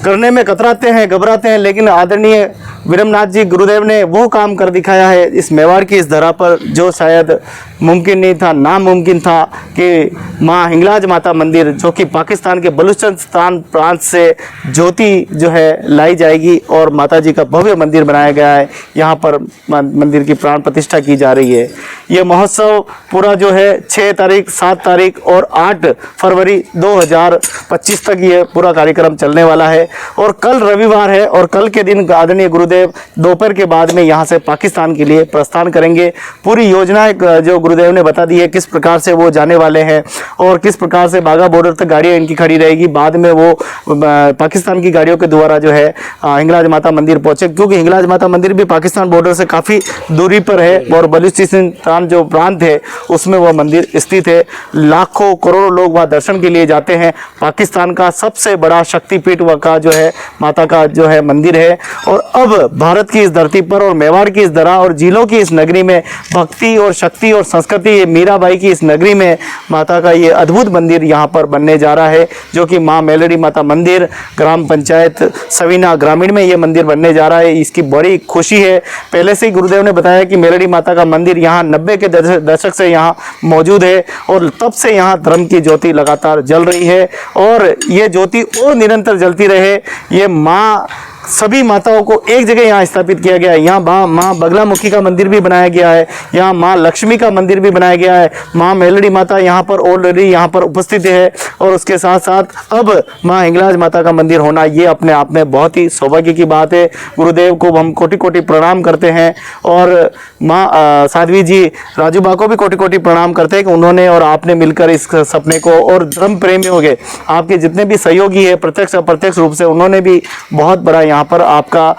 करने में कतराते हैं, घबराते हैं, लेकिन आदरणीय विरमनाथ जी गुरुदेव ने वो काम कर दिखाया है इस मेवाड़ की इस धरा पर, जो शायद मुमकिन नहीं था, नामुमकिन था कि माँ हिंगलाज माता मंदिर, जो कि पाकिस्तान के बलूचिस्तान प्रांत से ज्योति जो है लाई जाएगी और माता जी का भव्य मंदिर बनाया गया है। यहाँ पर मंदिर की प्राण प्रतिष्ठा की जा रही है। ये महोत्सव पूरा जो है 6 तारीख, 7 तारीख और 8 फरवरी 2025 तक ये पूरा कार्यक्रम चलने वाला है। और कल रविवार है और कल के दिन आदरणीय गुरुदेव दोपहर के बाद में यहाँ से पाकिस्तान के लिए प्रस्थान करेंगे। पूरी योजना जो गुरुदेव ने बता दी है किस प्रकार से वो जाने वाले हैं और किस प्रकार से बाघा बॉर्डर तक गाड़ियाँ इनकी खड़ी रहेगी। बाद में वो पाकिस्तान की गाड़ियों के द्वारा जो है हिंगलाज माता मंदिर पहुँचे, क्योंकि हिंगलाज माता मंदिर भी पाकिस्तान बॉर्डर से काफ़ी दूरी पर है और बलूचिस्तान जो प्रांत है उसमें वह मंदिर स्थित है। लाखों करोड़ों लोग वहाँ दर्शन के लिए जाते हैं। पाकिस्तान का सबसे बड़ा शक्तिपीठ वह का जो है माता का जो है मंदिर है। और अब भारत की इस धरती पर और मेवाड़ की इस धरा और झीलों की इस नगरी में भक्ति और शक्ति और संस्कृति, ये मीराबाई की इस नगरी में माता का ये अद्भुत मंदिर यहाँ पर बनने जा रहा है, जो कि माँ मेलडी माता मंदिर, ग्राम पंचायत सवीना ग्रामीण में ये मंदिर बनने जा रहा है। इसकी बड़ी खुशी है। पहले से ही गुरुदेव ने बताया कि मेलडी माता का मंदिर यहाँ 90 के दशक से यहाँ मौजूद है और तब से यहाँ धर्म की ज्योति लगातार जल रही है और ये ज्योति और निरंतर जलती रहे। ये माँ सभी माताओं को एक जगह यहाँ स्थापित किया गया है। यहाँ माँ बगलामुखी का मंदिर भी बनाया गया है, यहाँ माँ लक्ष्मी का मंदिर भी बनाया गया है। माँ मेलडी माता यहाँ पर ऑलरेडी यहाँ पर उपस्थित है और उसके साथ साथ अब माँ हिंगलाज माता का मंदिर होना ये अपने आप में बहुत ही सौभाग्य की बात है। गुरुदेव को हम कोटि कोटि प्रणाम करते हैं और माँ साध्वी जी राजू बा को भी कोटि कोटि प्रणाम करते हैं कि उन्होंने और आपने मिलकर इस सपने को, और धर्म प्रेमियों के आपके जितने भी सहयोगी है प्रत्यक्ष अप्रत्यक्ष रूप से, उन्होंने भी बहुत बड़ा यहाँ पर आपका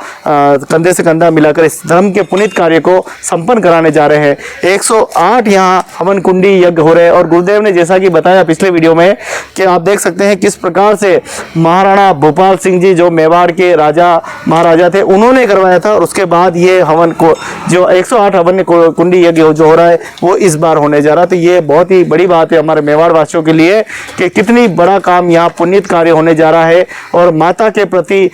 कंधे से कंधा मिलाकर इस धर्म के पुनीत कार्य को संपन्न कराने जा रहे हैं। 108 यहाँ हवन कुंडी यज्ञ हो रहे हैं और गुरुदेव ने जैसा कि बताया पिछले वीडियो में कि आप देख सकते हैं किस प्रकार से महाराणा भोपाल सिंह जी जो मेवाड़ के राजा महाराजा थे उन्होंने करवाया था और उसके बाद ये हवन को जो 108 हवन कुंडी यज्ञ जो हो रहा है वो इस बार होने जा रहा है। तो ये बहुत ही बड़ी बात है हमारे मेवाड़ वासियों के लिए कि कितनी बड़ा काम यहाँ पुनीत कार्य होने जा रहा है और माता के प्रति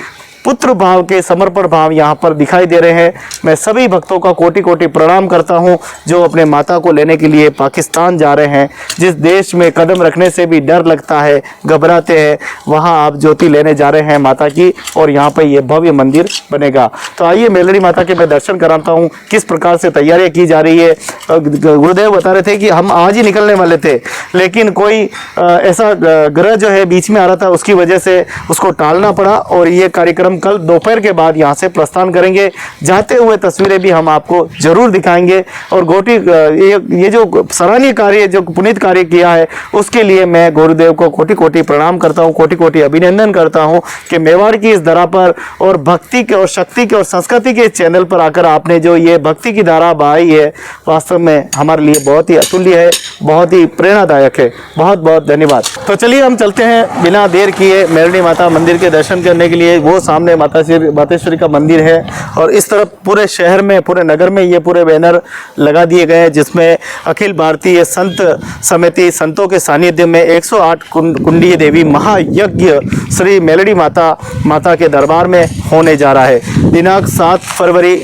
पुत्र भाव के समर्पण भाव यहाँ पर दिखाई दे रहे हैं। मैं सभी भक्तों का कोटि कोटि प्रणाम करता हूँ जो अपने माता को लेने के लिए पाकिस्तान जा रहे हैं। जिस देश में कदम रखने से भी डर लगता है, घबराते हैं, वहाँ आप ज्योति लेने जा रहे हैं माता की और यहाँ पर ये भव्य मंदिर बनेगा। तो आइए मेलडी माता के मैं दर्शन कराता हूँ किस प्रकार से तैयारियाँ की जा रही है। गुरुदेव बता रहे थे कि हम आज ही निकलने वाले थे, लेकिन कोई ऐसा ग्रह जो है बीच में आ रहा था, उसकी वजह से उसको टालना पड़ा और ये कार्यक्रम कल दोपहर के बाद यहाँ से प्रस्थान करेंगे। जाते हुए तस्वीरें भी हम आपको जरूर दिखाएंगे और ये जो सराहनीय कार्य जो पुनीत कार्य किया है उसके लिए मैं गुरुदेव को कोटि कोटि प्रणाम करता हूँ, कोटि कोटि अभिनंदन करता हूँ कि मेवाड़ की इस धारा पर और भक्ति के और शक्ति के और संस्कृति के चैनल पर आकर आपने जो ये भक्ति की धारा बहाई है वास्तव में हमारे लिए बहुत ही अतुल्य है, बहुत ही प्रेरणादायक है। बहुत बहुत धन्यवाद। तो चलिए हम चलते हैं बिना देर किए मेलडी माता मंदिर के दर्शन करने के लिए। वो सामने मातेश्वरी का मंदिर है और इस तरफ पूरे शहर में, पूरे नगर में ये पूरे बैनर लगा दिए गए हैं जिसमें अखिल भारतीय संत समिति संतों के सानिध्य में 108 कुंडीय देवी महायज्ञ श्री मेलडी माता के दरबार में होने जा रहा है। दिनांक 7 फरवरी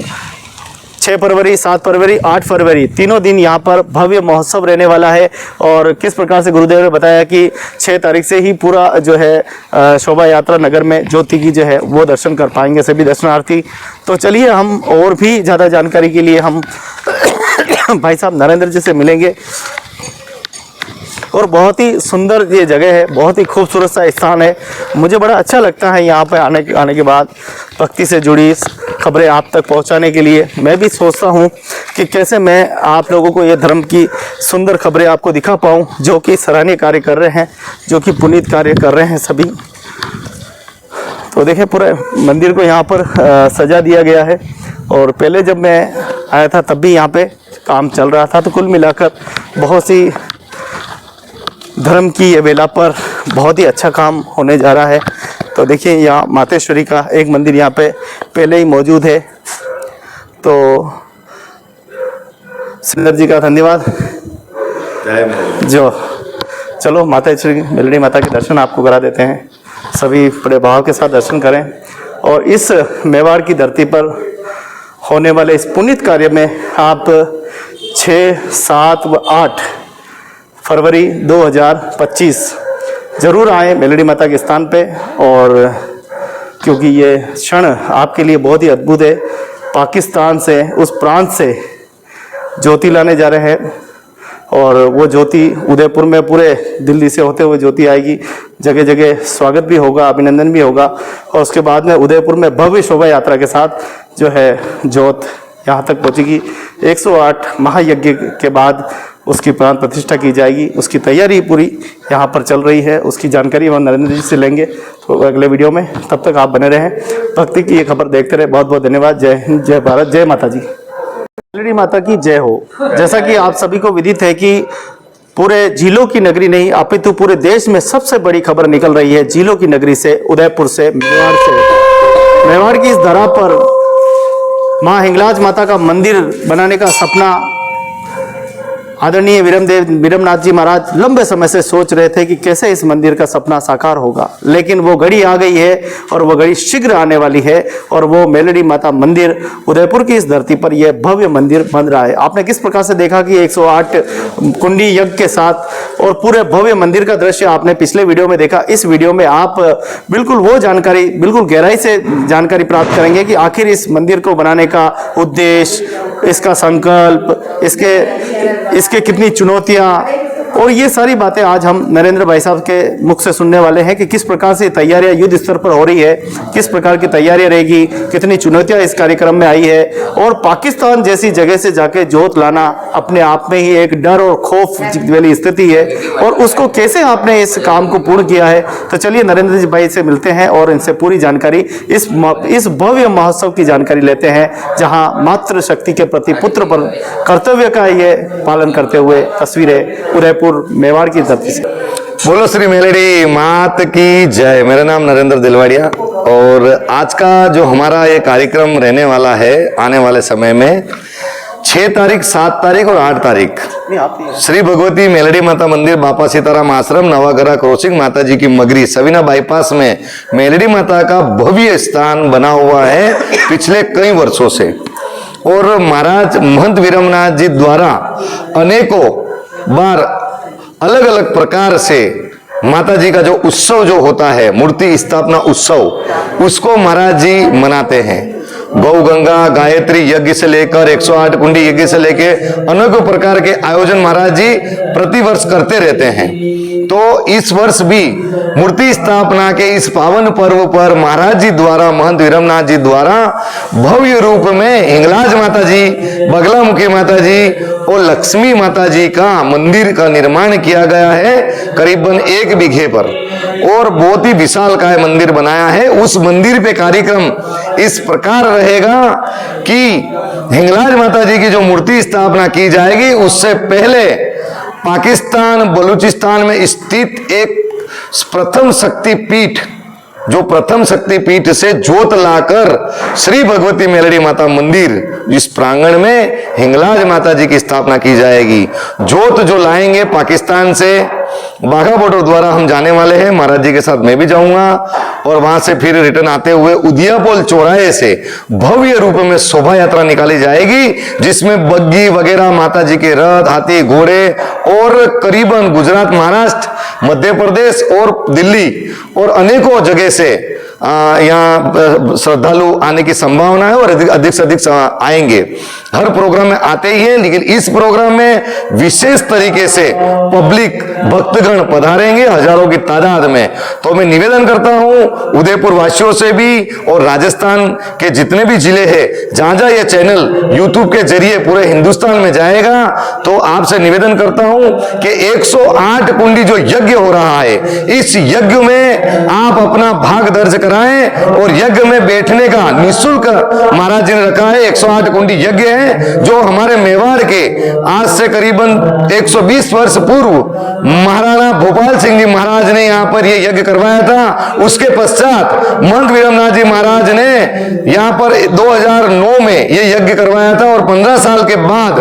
6 फरवरी, 7 फरवरी, 8 फरवरी तीनों दिन यहाँ पर भव्य महोत्सव रहने वाला है। और किस प्रकार से गुरुदेव ने बताया कि 6 तारीख से ही पूरा जो है शोभा यात्रा नगर में ज्योति की जो है वो दर्शन कर पाएंगे सभी दर्शनार्थी। तो चलिए हम और भी ज़्यादा जानकारी के लिए हम भाई साहब नरेंद्र जी से मिलेंगे। और बहुत ही सुंदर ये जगह है, बहुत ही खूबसूरत सा स्थान है। मुझे बड़ा अच्छा लगता है यहाँ पे आने के बाद भक्ति से जुड़ी खबरें आप तक पहुँचाने के लिए। मैं भी सोचता हूँ कि कैसे मैं आप लोगों को ये धर्म की सुंदर खबरें आपको दिखा पाऊँ, जो कि सराहनीय कार्य कर रहे हैं, जो कि पुनीत कार्य कर रहे हैं सभी। तो देखिए पूरे मंदिर को यहाँ पर सजा दिया गया है। और पहले जब मैं आया था तब भी यहाँ पे काम चल रहा था। तो कुल मिलाकर बहुत सी धर्म की ये बेला पर बहुत ही अच्छा काम होने जा रहा है। तो देखिए यहाँ मातेश्वरी का एक मंदिर यहाँ पे पहले ही मौजूद है। तो सुंदर जी का धन्यवाद। जो चलो मातेश्वरी मेलडी माता के दर्शन आपको करा देते हैं। सभी बड़े भाव के साथ दर्शन करें। और इस मेवाड़ की धरती पर होने वाले इस पुनीत कार्य में आप 6, 7 व 8 फरवरी 2025 ज़रूर आए मेलडी माता के स्थान पे। और क्योंकि ये क्षण आपके लिए बहुत ही अद्भुत है। पाकिस्तान से, उस प्रांत से ज्योति लाने जा रहे हैं। और वो ज्योति उदयपुर में पूरे दिल्ली से होते हुए ज्योति आएगी। जगह जगह स्वागत भी होगा, अभिनंदन भी होगा। और उसके बाद में उदयपुर में भव्य शोभा यात्रा के साथ जो है ज्योत यहाँ तक पहुँचेगी। 108 महायज्ञ के बाद उसकी प्राण प्रतिष्ठा की जाएगी। उसकी तैयारी पूरी यहाँ पर चल रही है। उसकी जानकारी हम नरेंद्र जी से लेंगे तो अगले वीडियो में। तब तक आप बने रहें, भक्ति की ये खबर देखते रहे। बहुत बहुत धन्यवाद। जय हिंद, जय भारत, जय माता जी। मेलडी माता की जय हो। जैसा कि आप सभी को विदित है कि पूरे झीलों की नगरी नहीं अपितु पूरे देश में सबसे बड़ी खबर निकल रही है झीलों की नगरी से, उदयपुर से, मेवाड़ से। मेवाड़ की इस धरा पर माँ हिंगलाज माता का मंदिर बनाने का सपना आदरणीय विरमनाथ जी महाराज लंबे समय से सोच रहे थे कि कैसे इस मंदिर का सपना साकार होगा। लेकिन वो घड़ी आ गई है और वो घड़ी शीघ्र आने वाली है। और वो मेलडी माता मंदिर उदयपुर की इस धरती पर यह भव्य मंदिर बन रहा है। आपने किस प्रकार से देखा कि 108 कुंडी यज्ञ के साथ और पूरे भव्य मंदिर का दृश्य आपने पिछले वीडियो में देखा। इस वीडियो में आप बिल्कुल वो जानकारी, बिल्कुल गहराई से जानकारी प्राप्त करेंगे कि आखिर इस मंदिर को बनाने का उद्देश्य, इसका संकल्प, इसके कितनी चुनौतियां और ये सारी बातें आज हम नरेंद्र भाई साहब के मुख से सुनने वाले हैं कि किस प्रकार से तैयारियां युद्ध स्तर पर हो रही है, किस प्रकार की तैयारियां रहेगी, कितनी चुनौतियां इस कार्यक्रम में आई है। और पाकिस्तान जैसी जगह से जाके जोत लाना अपने आप में ही एक डर और खौफ वाली स्थिति है। और उसको कैसे आपने इस काम को पूर्ण किया है। तो चलिए नरेंद्र जी भाई से मिलते हैं और इनसे पूरी जानकारी इस भव्य महोत्सव की जानकारी लेते हैं, जहाँ मातृशक्ति के प्रति पुत्र पर कर्तव्य का ये पालन करते हुए तस्वीरें उदयपुर मेवाड़ की धरती से। बोलो श्री मेलडी मात की जय। मेरा नाम नरेंद्र दिलवाड़िया और आज का जो हमारा ये कार्यक्रम रहने वाला है आने वाले समय में 6 तारीख, 7 तारीख और 8 तारीख श्री भगवती मेलडी माता मंदिर, बापा सीताराम आश्रम, नवागरा क्रॉसिंग, माता जी की मगरी, सविना बाईपास में मेलडी माता का भव्य स्थान बना हुआ है पिछले कई वर्षों से। और महाराज महंत विरमनाथ जी द्वारा अनेकों बार अलग अलग प्रकार से माता जी का जो उत्सव जो होता है, मूर्ति स्थापना उत्सव, उसको महाराज जी मनाते हैं। गौ गंगा गायत्री यज्ञ से लेकर 108 कुंडी यज्ञ से लेकर अनेकों प्रकार के आयोजन महाराज जी प्रतिवर्ष करते रहते हैं। तो इस वर्ष भी मूर्ति स्थापना के इस पावन पर्व पर महाराज जी द्वारा, महंत विरमनाथ जी द्वारा भव्य रूप में हिंगलाज माता जी, बगलामुखी माता जी और लक्ष्मी माता जी का मंदिर का निर्माण किया गया है करीबन 1 बीघे पर। और बहुत ही विशालकाय मंदिर बनाया है। उस मंदिर पे कार्यक्रम इस प्रकार रहेगा कि हिंगलाज माता जी की जो मूर्ति स्थापना की जाएगी उससे पहले पाकिस्तान बलूचिस्तान में स्थित एक प्रथम शक्तिपीठ, जो प्रथम शक्तिपीठ से जोत लाकर श्री भगवती मेलडी माता मंदिर इस प्रांगण में हिंगलाज माता जी की स्थापना की जाएगी। जोत जो लाएंगे पाकिस्तान से बाघा बॉर्डर द्वारा हम जाने वाले हैं। महाराज जी के साथ मैं भी जाऊंगा और वहां से फिर रिटर्न आते हुए उदियापोल चौराहे से भव्य रूप में शोभा यात्रा निकाली जाएगी, जिसमें बग्गी वगैरह, माता जी के रथ, हाथी, घोड़े और करीबन गुजरात, महाराष्ट्र, मध्य प्रदेश और दिल्ली और अनेकों जगह से यहाँ श्रद्धालु आने की संभावना है और अधिक से अधिक आएंगे। हर प्रोग्राम में आते ही हैं, लेकिन इस प्रोग्राम में विशेष तरीके से पब्लिक भक्तगण पधारेंगे हजारों की तादाद में। तो मैं निवेदन करता हूं उदयपुर वासियों से भी और राजस्थान के जितने भी जिले हैं, जहां जहां यह चैनल यूट्यूब के जरिए पूरे हिंदुस्तान में जाएगा, तो आपसे निवेदन करता हूं कि 108 कुंडी जो यज्ञ हो रहा है, इस यज्ञ में आप अपना भाग दर्ज कराएं और यज्ञ में बैठने का निःशुल्क महाराज जी ने रखा है। 108 कुंडी यज्ञ है जो हमारे मेवाड़ के आज से करीबन 120 वर्ष पूर्व महाराणा भोपाल सिंह जी महाराज ने यहाँ पर यह यज्ञ करवाया था। उसके पश्चात महंत विरमनाथ जी महाराज ने यहाँ पर 2009 में यह यज्ञ करवाया था और 15 साल के बाद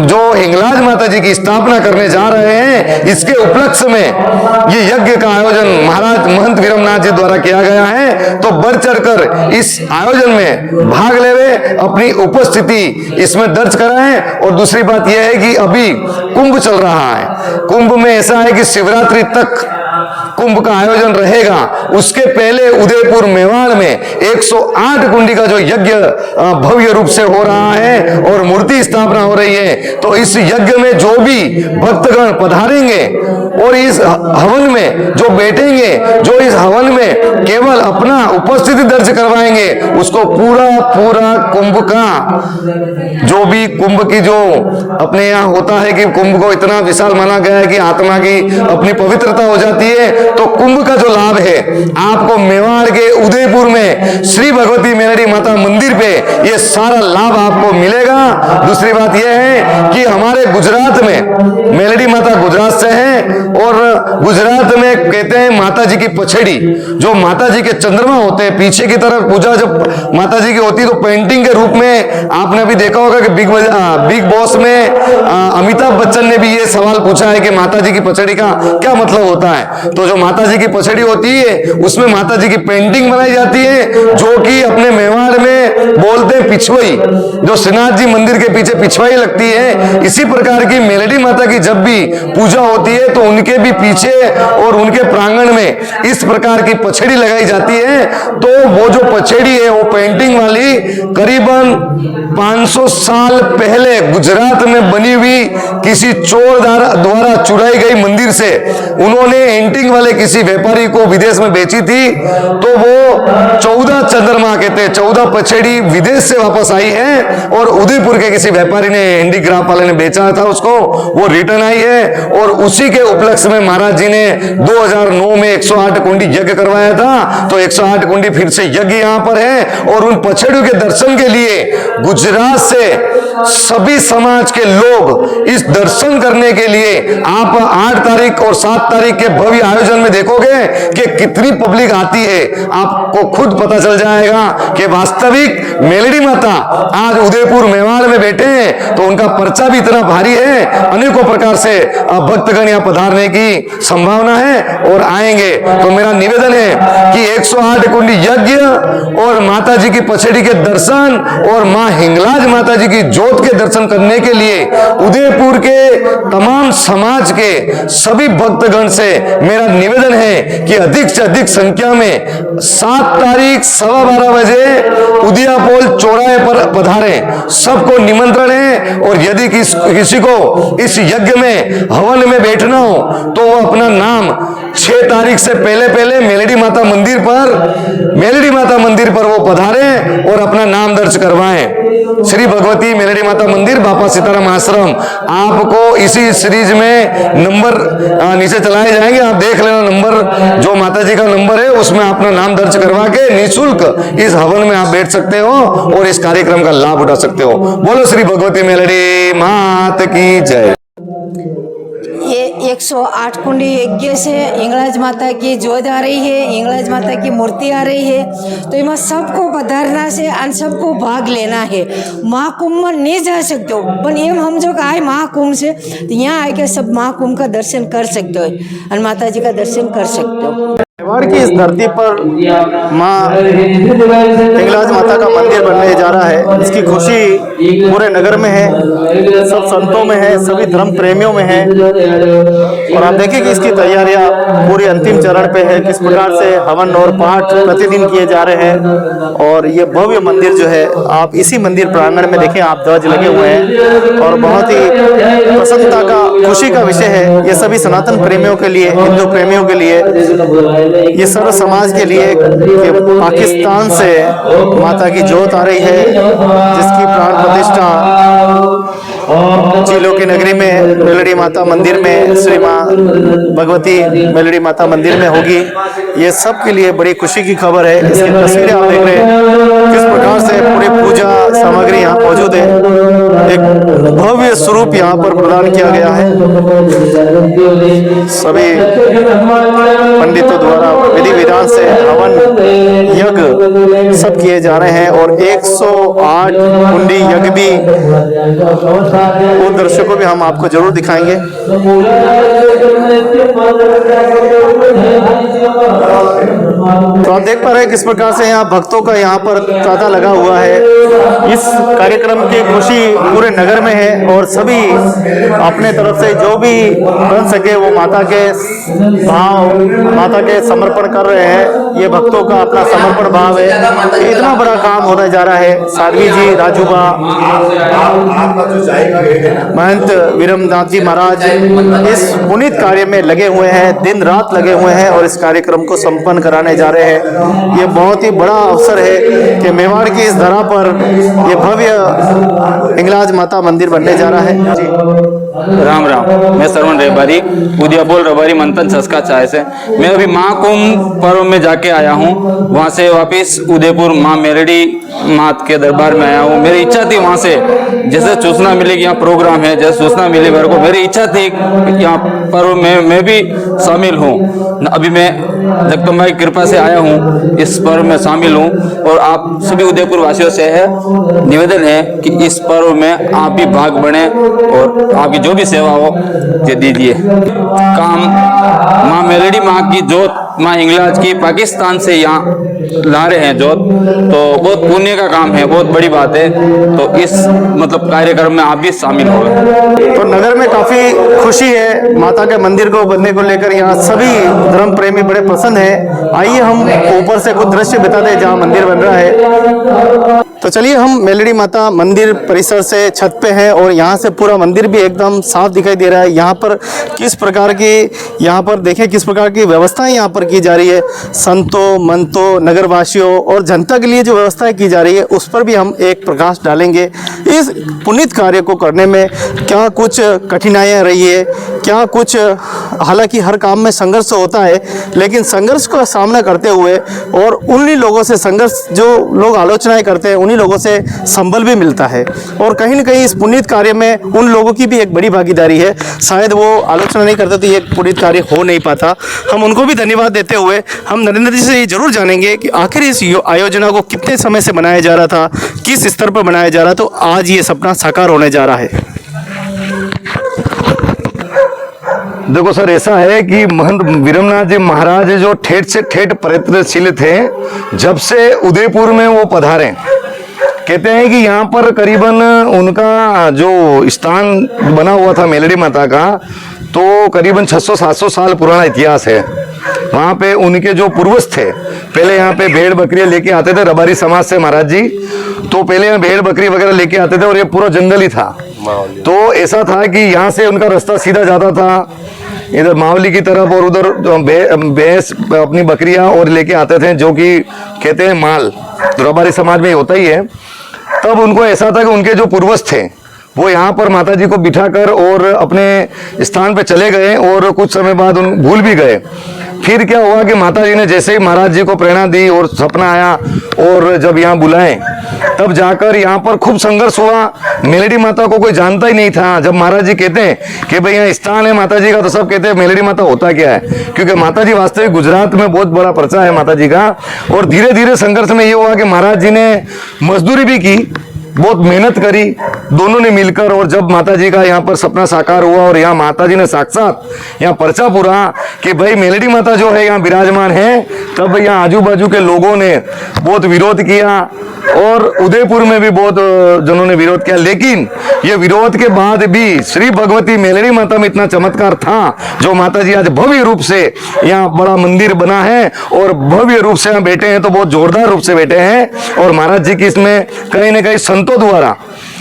जो हिंगलाज माता जी की स्थापना करने जा रहे हैं, इसके उपलक्ष्य में यह यज्ञ का आयोजन महाराज महंत विरमनाथ जी द्वारा किया गया है। तो बढ़ चढ़कर इस आयोजन में भाग लेवे, अपनी उपस्थिति इसमें दर्ज कराएं। और दूसरी बात यह है कि अभी कुंभ चल रहा है। कुंभ में ऐसा है कि शिवरात्रि तक कुंभ का आयोजन रहेगा। उसके पहले उदयपुर मेवाड़ में 108 कुंडी का जो यज्ञ भव्य रूप से हो रहा है और मूर्ति स्थापना हो रही है। तो इस यज्ञ में जो भी भक्तगण पधारेंगे और इस हवन में जो बैठेंगे, जो इस हवन में केवल अपना उपस्थिति दर्ज करवाएंगे, उसको पूरा कुंभ का जो भी कुंभ की जो अपने यहाँ होता है कि कुंभ को इतना विशाल माना गया है कि आत्मा की अपनी पवित्रता हो जाती है। तो कुंभ का जो लाभ है आपको मेवाड़ के उदयपुर में श्री भगवती मेलडी माता मंदिर पे ये सारा लाभ आपको मिलेगा। दूसरी बात यह है कि हमारे गुजरात में मेलडी माता गुजरात से है और गुजरात में कहते हैं माता जी की पछड़ी, जो माता जी के चंद्रमा होते हैं पीछे की तरफ पूजा जब माता जी की होती है तो पेंटिंग के रूप में आपने अभी देखा होगा कि बिग बॉस में अमिताभ बच्चन ने भी ये सवाल पूछा है कि माता जी की पछड़ी का क्या मतलब होता है। तो जो माता जी की पछड़ी होती है उसमें माता जी की पेंटिंग बनाई जाती है, जो कि अपने मेवाड़ में बोलते हैं पिछवाई, जो श्रीनाथ जी मंदिर के पीछे पिछवाई लगती है। इसी प्रकार की मेलडी माता की जब भी पूजा होती है तो उनके भी पीछे और उनके प्रांगण में इस प्रकार की पछड़ी लगाई जाती है। तो वो जो पछड़ी है वो पेंटिंग वाली करीबन 500 साल पहले गुजरात में बनी हुई किसी चोर द्वारा चुराई गई मंदिर से उन्होंने एंटिंग वाले किसी व्यापारी को विदेश में बेची थी। तो वो 14 चंद्रमा कहते हैं, 14 पछड़ी विदेश से वापस आई है और उदयपुर के किसी व्यापारी ने, हैंडीक्राफ्ट वाले ने बेचा था उसको, वो रिटर्न आई है। और उसी के उपलक्ष्य में महाराज जी ने 2009 में 108 कुंडी यज्ञ करवाया था। तो 108 कुंडी फिर से यज्ञ यहाँ पर है और उन पछड़ियों के दर्शन के लिए गुजरात से सभी समाज के लोग इस दर्शन करने के लिए आप 8 तारीख और 7 तारीख के भव्य आयोजन में देखोगे कि कितनी पब्लिक आती है। आपको खुद पता चल जाएगा कि वास्तविक मेलडी माता आज उदयपुर मेवाड़ में बैठे हैं तो उनका पर्चा भी इतना भारी है, अनेकों प्रकार से भक्तगण यहाँ पधारने की संभावना है और आएंगे। तो मेरा निवेदन है कि 108 कुंडी यज्ञ और माता जी की पछड़ी के दर्शन और मां हिंगलाज माता जी की जोत के दर्शन करने के लिए उदयपुर के तमाम समाज के सभी भक्तगण से मेरा निवेदन है कि अधिक से अधिक संख्या में 7 तारीख 12:15 बजे उदियापोल चौराहे पर पधारें। सबको निमंत्रण है और यदि किसी को इस यज्ञ में हवन में बैठना हो तो वो अपना नाम 6 तारीख से पहले मेलडी माता मंदिर पर वो पधारें और अपना नाम दर्ज करवाएं। श्री भगवती मेलडी माता मंदिर, बापा सीताराम आश्रम। आपको इसी सीरीज में नंबर नीचे चलाए जाएंगे, आप देख लेना नंबर, जो माता जी का नंबर है उसमें अपना नाम दर्ज करवा के निःशुल्क इस हवन में आप बैठ सकते हो और इस कार्यक्रम का लाभ उठा सकते हो। बोलो श्री भगवती मेलडी मात की जय। ये 108 कुंडी यज्ञ से हिंगलाज माता की जोत आ रही है, हिंगलाज माता की मूर्ति आ रही है। तो इमा सबको पधारना से और सबको भाग लेना है। महाकुंभ में नहीं जा सकते हो पर एम समझो कि आए महाकुंभ से तो यहाँ आके सब महाकुंभ का दर्शन कर सकते हो और माता जी का दर्शन कर सकते हो। मेवाड़ की इस धरती पर माँ हिंगलाज माता का मंदिर बनने जा रहा है। इसकी खुशी पूरे नगर में है, सब संतों में है, सभी धर्म प्रेमियों में है। और आप देखें कि इसकी तैयारियां पूरी अंतिम चरण पे है, किस प्रकार से हवन और पाठ प्रतिदिन किए जा रहे हैं। और ये भव्य मंदिर जो है, आप इसी मंदिर प्रांगण में देखें, आप ध्वज लगे हुए हैं और बहुत ही प्रसन्नता का, खुशी का विषय है ये सभी सनातन प्रेमियों के लिए, हिंदू प्रेमियों के लिए, ये सर्व समाज के लिए कि पाकिस्तान से माता की जोत आ रही है, जिसकी प्राण प्रतिष्ठा झीलों की नगरी में मेलड़ी माता मंदिर में, श्री माँ भगवती मेलड़ी माता मंदिर में होगी। ये सब के लिए बड़ी खुशी की खबर है। इसकी तस्वीरें आप देख रहे हैं किस प्रकार से पूरी पूजा सामग्री यहाँ मौजूद है। एक भव्य स्वरूप यहाँ पर प्रदान किया गया है। सभी पंडितों द्वारा विधि विधान से हवन यज्ञ सब किए जा रहे हैं और 108 कुंडी यज्ञ भी, वो दृश्य को भी हम आपको जरूर दिखाएंगे। तो आप देख पा रहे हैं किस प्रकार से यहाँ भक्तों का यहाँ पर तांता लगा हुआ है। इस कार्यक्रम की खुशी पूरे नगर में है और सभी अपने तरफ से जो भी बन सके वो माता के भाव, माता के समर्पण कर रहे हैं। ये भक्तों का अपना समर्पण भाव है। इतना बड़ा काम होने जा रहा है। साध्वी जी, राजूबा, महंत विरमनाथ जी महाराज इस पुनीत कार्य में लगे हुए हैं, दिन रात लगे हुए हैं और इस कार्यक्रम को संपन्न कराने जा रहे हैं। ये बहुत ही बड़ा अवसर है कि मेवाड़ की इस धरा पर ये भव्य हिंगलाज माता मंदिर बनने जा रहा है। राम राम, मैं सरवण रेबारी, उदयपुर रबारी मंथन सस्का चाय से। मैं अभी महाकुंभ पर्व में जाके आया हूँ, वहाँ से वापस उदयपुर माँ मेलड़ी मात के दरबार में आया हूँ। मेरी इच्छा थी वहाँ से जैसे सूचना मिली कि यहाँ प्रोग्राम है, जैसे सूचना मिली मेरे को, मेरी इच्छा थी यहाँ पर्व में मैं भी शामिल हूँ। अभी मैं जगदम्बा की कृपा से आया हूँ, इस पर्व में शामिल हूँ और आप सभी उदयपुर वासियों से है निवेदन है कि इस पर्व में आप भी भाग बने और आपकी जो भी सेवा हो ये दीजिए। काम माँ मेलड़ी माँ की जोत, माँ हिंगलाज की पाकिस्तान से यहाँ ला रहे हैं जोत, तो बहुत पुण्य का काम है, बहुत बड़ी बात है। तो इस मतलब कार्यक्रम में आप भी शामिल हो। तो नगर में काफी खुशी है माता के मंदिर को बनने को लेकर। यहाँ सभी धर्म प्रेमी बड़े प्रसन्न है। आइए हम ऊपर से कुछ दृश्य बताते हैं जहाँ मंदिर बन रहा है। तो चलिए हम मेलड़ी माता मंदिर परिसर से छत पे हैं और यहाँ से पूरा मंदिर भी एकदम साफ दिखाई दे रहा है। यहाँ पर किस प्रकार की, यहाँ पर देखें किस प्रकार की व्यवस्थाएं यहाँ पर की जा रही है। संतों, मंतों, नगरवासियों और जनता के लिए जो व्यवस्थाएं की जा रही है उस पर भी हम एक प्रकाश डालेंगे। इस पुनीत कार्य को करने में क्या कुछ कठिनाइयाँ रही है, क्या कुछ, हालांकि हर काम में संघर्ष होता है, लेकिन संघर्ष का सामना करते हुए और उन्हीं लोगों से, संघर्ष जो लोग आलोचनाएं करते हैं उन्हीं लोगों से संबल भी मिलता है। और कहीं न कहीं इस पुनीत कार्य में उन लोगों की भी एक बड़ी भागीदारी है। शायद वो आलोचना नहीं करते तो ये पुनीत कार्य हो नहीं पाता। हम उनको भी धन्यवाद देते हुए हम नरेंद्र जी से ये जरूर जानेंगे कि आखिर इस आयोजना को कितने समय से बनाया जा रहा था, किस स्तर पर बनाया जा रहा, तो आज ये सपना साकार होने जा रहा है। देखो सर, ऐसा है कि महंत विरमनाथ जी महाराज जो ठेठ से ठेठ प्रयत्नशील थे, जब से उदयपुर में वो पधारे, कहते हैं कि यहाँ पर करीबन उनका जो स्थान बना हुआ था मेलड़ी माता का, तो करीबन 600-700 साल पुराना इतिहास है। वहाँ पे उनके जो पूर्वज थे, पहले यहाँ पे भेड़ बकरियाँ लेके आते थे, रबारी समाज से महाराज जी, तो पहले यहाँ भेड़ बकरी वगैरह लेके आते थे और ये पूरा जंगल ही था। तो ऐसा था कि यहाँ से उनका रास्ता सीधा जाता था इधर मावली की तरफ और उधर भैंस अपनी बकरियां और लेके आते थे, जो कि कहते हैं माल, तो रबारी समाज में होता ही है। तब उनको ऐसा था कि उनके जो पूर्वज थे वो यहाँ पर माता जी को बिठाकर और अपने स्थान पे चले गए और कुछ समय बाद उन भूल भी गए। फिर क्या हुआ कि माता जी ने जैसे ही महाराज जी को प्रेरणा दी और सपना आया और जब यहाँ बुलाए, तब जाकर यहाँ पर खूब संघर्ष हुआ। मेलेडी माता को कोई जानता ही नहीं था। जब महाराज जी कहते हैं कि भाई यहाँ स्थान है माता जी का, तो सब कहते हैं मेलेडी माता होता क्या है, क्योंकि माता जी वास्तविक गुजरात में बहुत बड़ा पर्चा है माता जी का। और धीरे धीरे संघर्ष में ये हुआ कि महाराज जी ने मजदूरी भी की, बहुत मेहनत करी दोनों ने मिलकर, और जब माता जी का यहाँ पर सपना साकार हुआ और यहाँ माता जी ने साक्षात यहाँ पर्चा पूरा कि भाई मेलेडी माता जो है यहाँ विराजमान है, तब यहाँ आजू बाजू के लोगों ने बहुत विरोध किया और उदयपुर में भी बहुत जनों ने विरोध किया। लेकिन ये विरोध के बाद भी श्री भगवती मेलेडी माता में इतना चमत्कार था, जो माता जी आज भव्य रूप से यहाँ बड़ा मंदिर बना है और भव्य रूप से यहाँ बैठे हैं, तो बहुत जोरदार रूप से बैठे हैं। और महाराज जी की इसमें कहीं ना कहीं संतों द्वारा,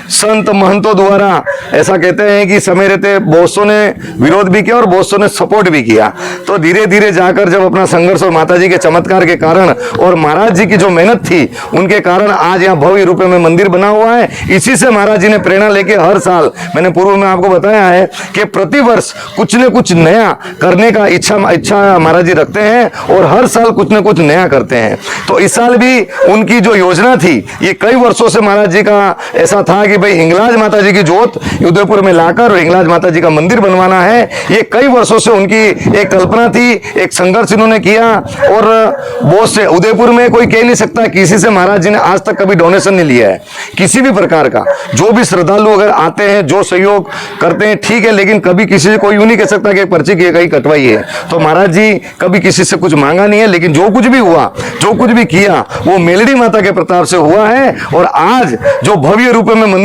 संत महंतों द्वारा ऐसा कहते हैं कि समय रहते बहुत सौ ने विरोध भी किया और बहुत सौ ने सपोर्ट भी किया। तो धीरे धीरे जाकर जब अपना संघर्ष और माता जी के चमत्कार के कारण और महाराज जी की जो मेहनत थी उनके कारण आज यहाँ भव्य रूप में मंदिर बना हुआ है। इसी से महाराज जी ने प्रेरणा लेके हर साल, मैंने पूर्व में आपको बताया है कि प्रतिवर्ष कुछ न कुछ नया करने का इच्छा महाराज जी रखते हैं और हर साल कुछ न कुछ नया करते हैं। तो इस साल भी उनकी जो योजना थी, ये कई वर्षों से महाराज जी का ऐसा था कि भाई हिंगलाज माता जी की जोत उदयपुर में लाकर और हिंगलाज माता जी का मंदिर बनवाना है। ये कई वर्षों से उनकी एक कल्पना थी, एक संघर्ष इन्होंने किया। और बहुत से उदयपुर में कोई कह नहीं सकता किसी से महाराज जी ने आज तक कभी डोनेशन नहीं लिया है किसी भी प्रकार का। जो भी श्रद्धालु अगर आते हैं, जो सहयोग करते हैं ठीक है, लेकिन कभी किसी से कोई यूं नहीं कह सकता कि पर्ची की कहीं कटवाई है। तो महाराज जी कभी किसी से कुछ मांगा नहीं है, लेकिन जो कुछ भी हुआ, जो कुछ भी किया, वो मेलेडी माता के प्रताप से हुआ है। और आज जो भव्य रूप में मंदिर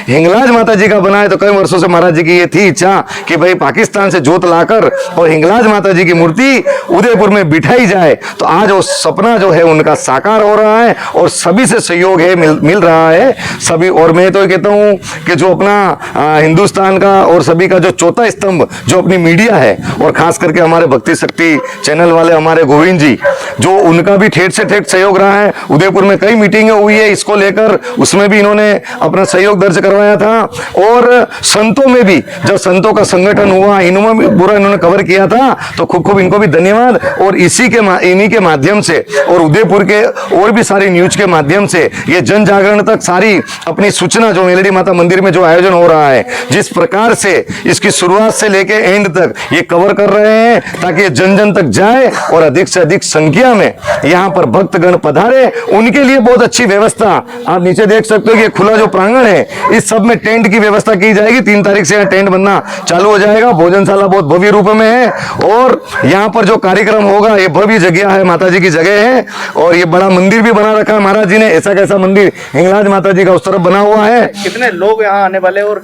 हिंगलाज माता जी का बना है, तो कई वर्षों से महाराज जी की ये थी इच्छा कि भाई पाकिस्तान से जोत लाकर और हिंगलाज माता जी की मूर्ति उदयपुर में बिठाई जाए। तो आज वो सपना जो है उनका साकार हो रहा है और सभी से सहयोग है, मिल रहा है सभी। और मैं तो कहता हूँ कि जो अपना हिंदुस्तान का और सभी का जो चौथा स्तंभ जो अपनी मीडिया है, और खास करके हमारे भक्ति शक्ति चैनल वाले हमारे गोविंद जी, जो उनका भी ठेठ से ठेठ सहयोग रहा है। उदयपुर में कई मीटिंगें हुई है इसको लेकर, उसमें भी इन्होंने अपना सहयोग दर्ज करवाया था। और संतों में भी जब संतों का संगठन हुआ, इनमें भी पूरा इन्होंने कवर किया था। तो खूब इनको भी धन्यवाद। और इन्हीं के माध्यम से और उदयपुर के और भी सारी न्यूज के माध्यम से ये जन जागरण तक सारी अपनी सूचना जो मेलेडी माता मंदिर में जो आयोजन हो रहा है, जिस प्रकार से इसकी शुरुआत से लेके एंड तक ये कवर कर रहे हैं, ताकि जन जन तक जाए और अधिक से अधिक संख्या में यहाँ पर भक्तगण पधारे। उनके लिए बहुत अच्छी व्यवस्था, आप नीचे देख सकते हो कि खुला जो प्रांगण है, इस सब में टेंट की व्यवस्था की जाएगी। 3 तारीख से यहाँ टेंट बनना चालू हो जाएगा। भोजनशाला बहुत भव्य रूप में है और यहाँ पर जो कार्यक्रम होगा, ये भव्य जगह है, माता जी की जगह है। और ये बड़ा मंदिर भी बना रखा है महाराज जी ने, ऐसा कैसा मंदिर हिंगलाज माता जी का उस तरफ बना हुआ है। कितने लोग यहाँ आने वाले और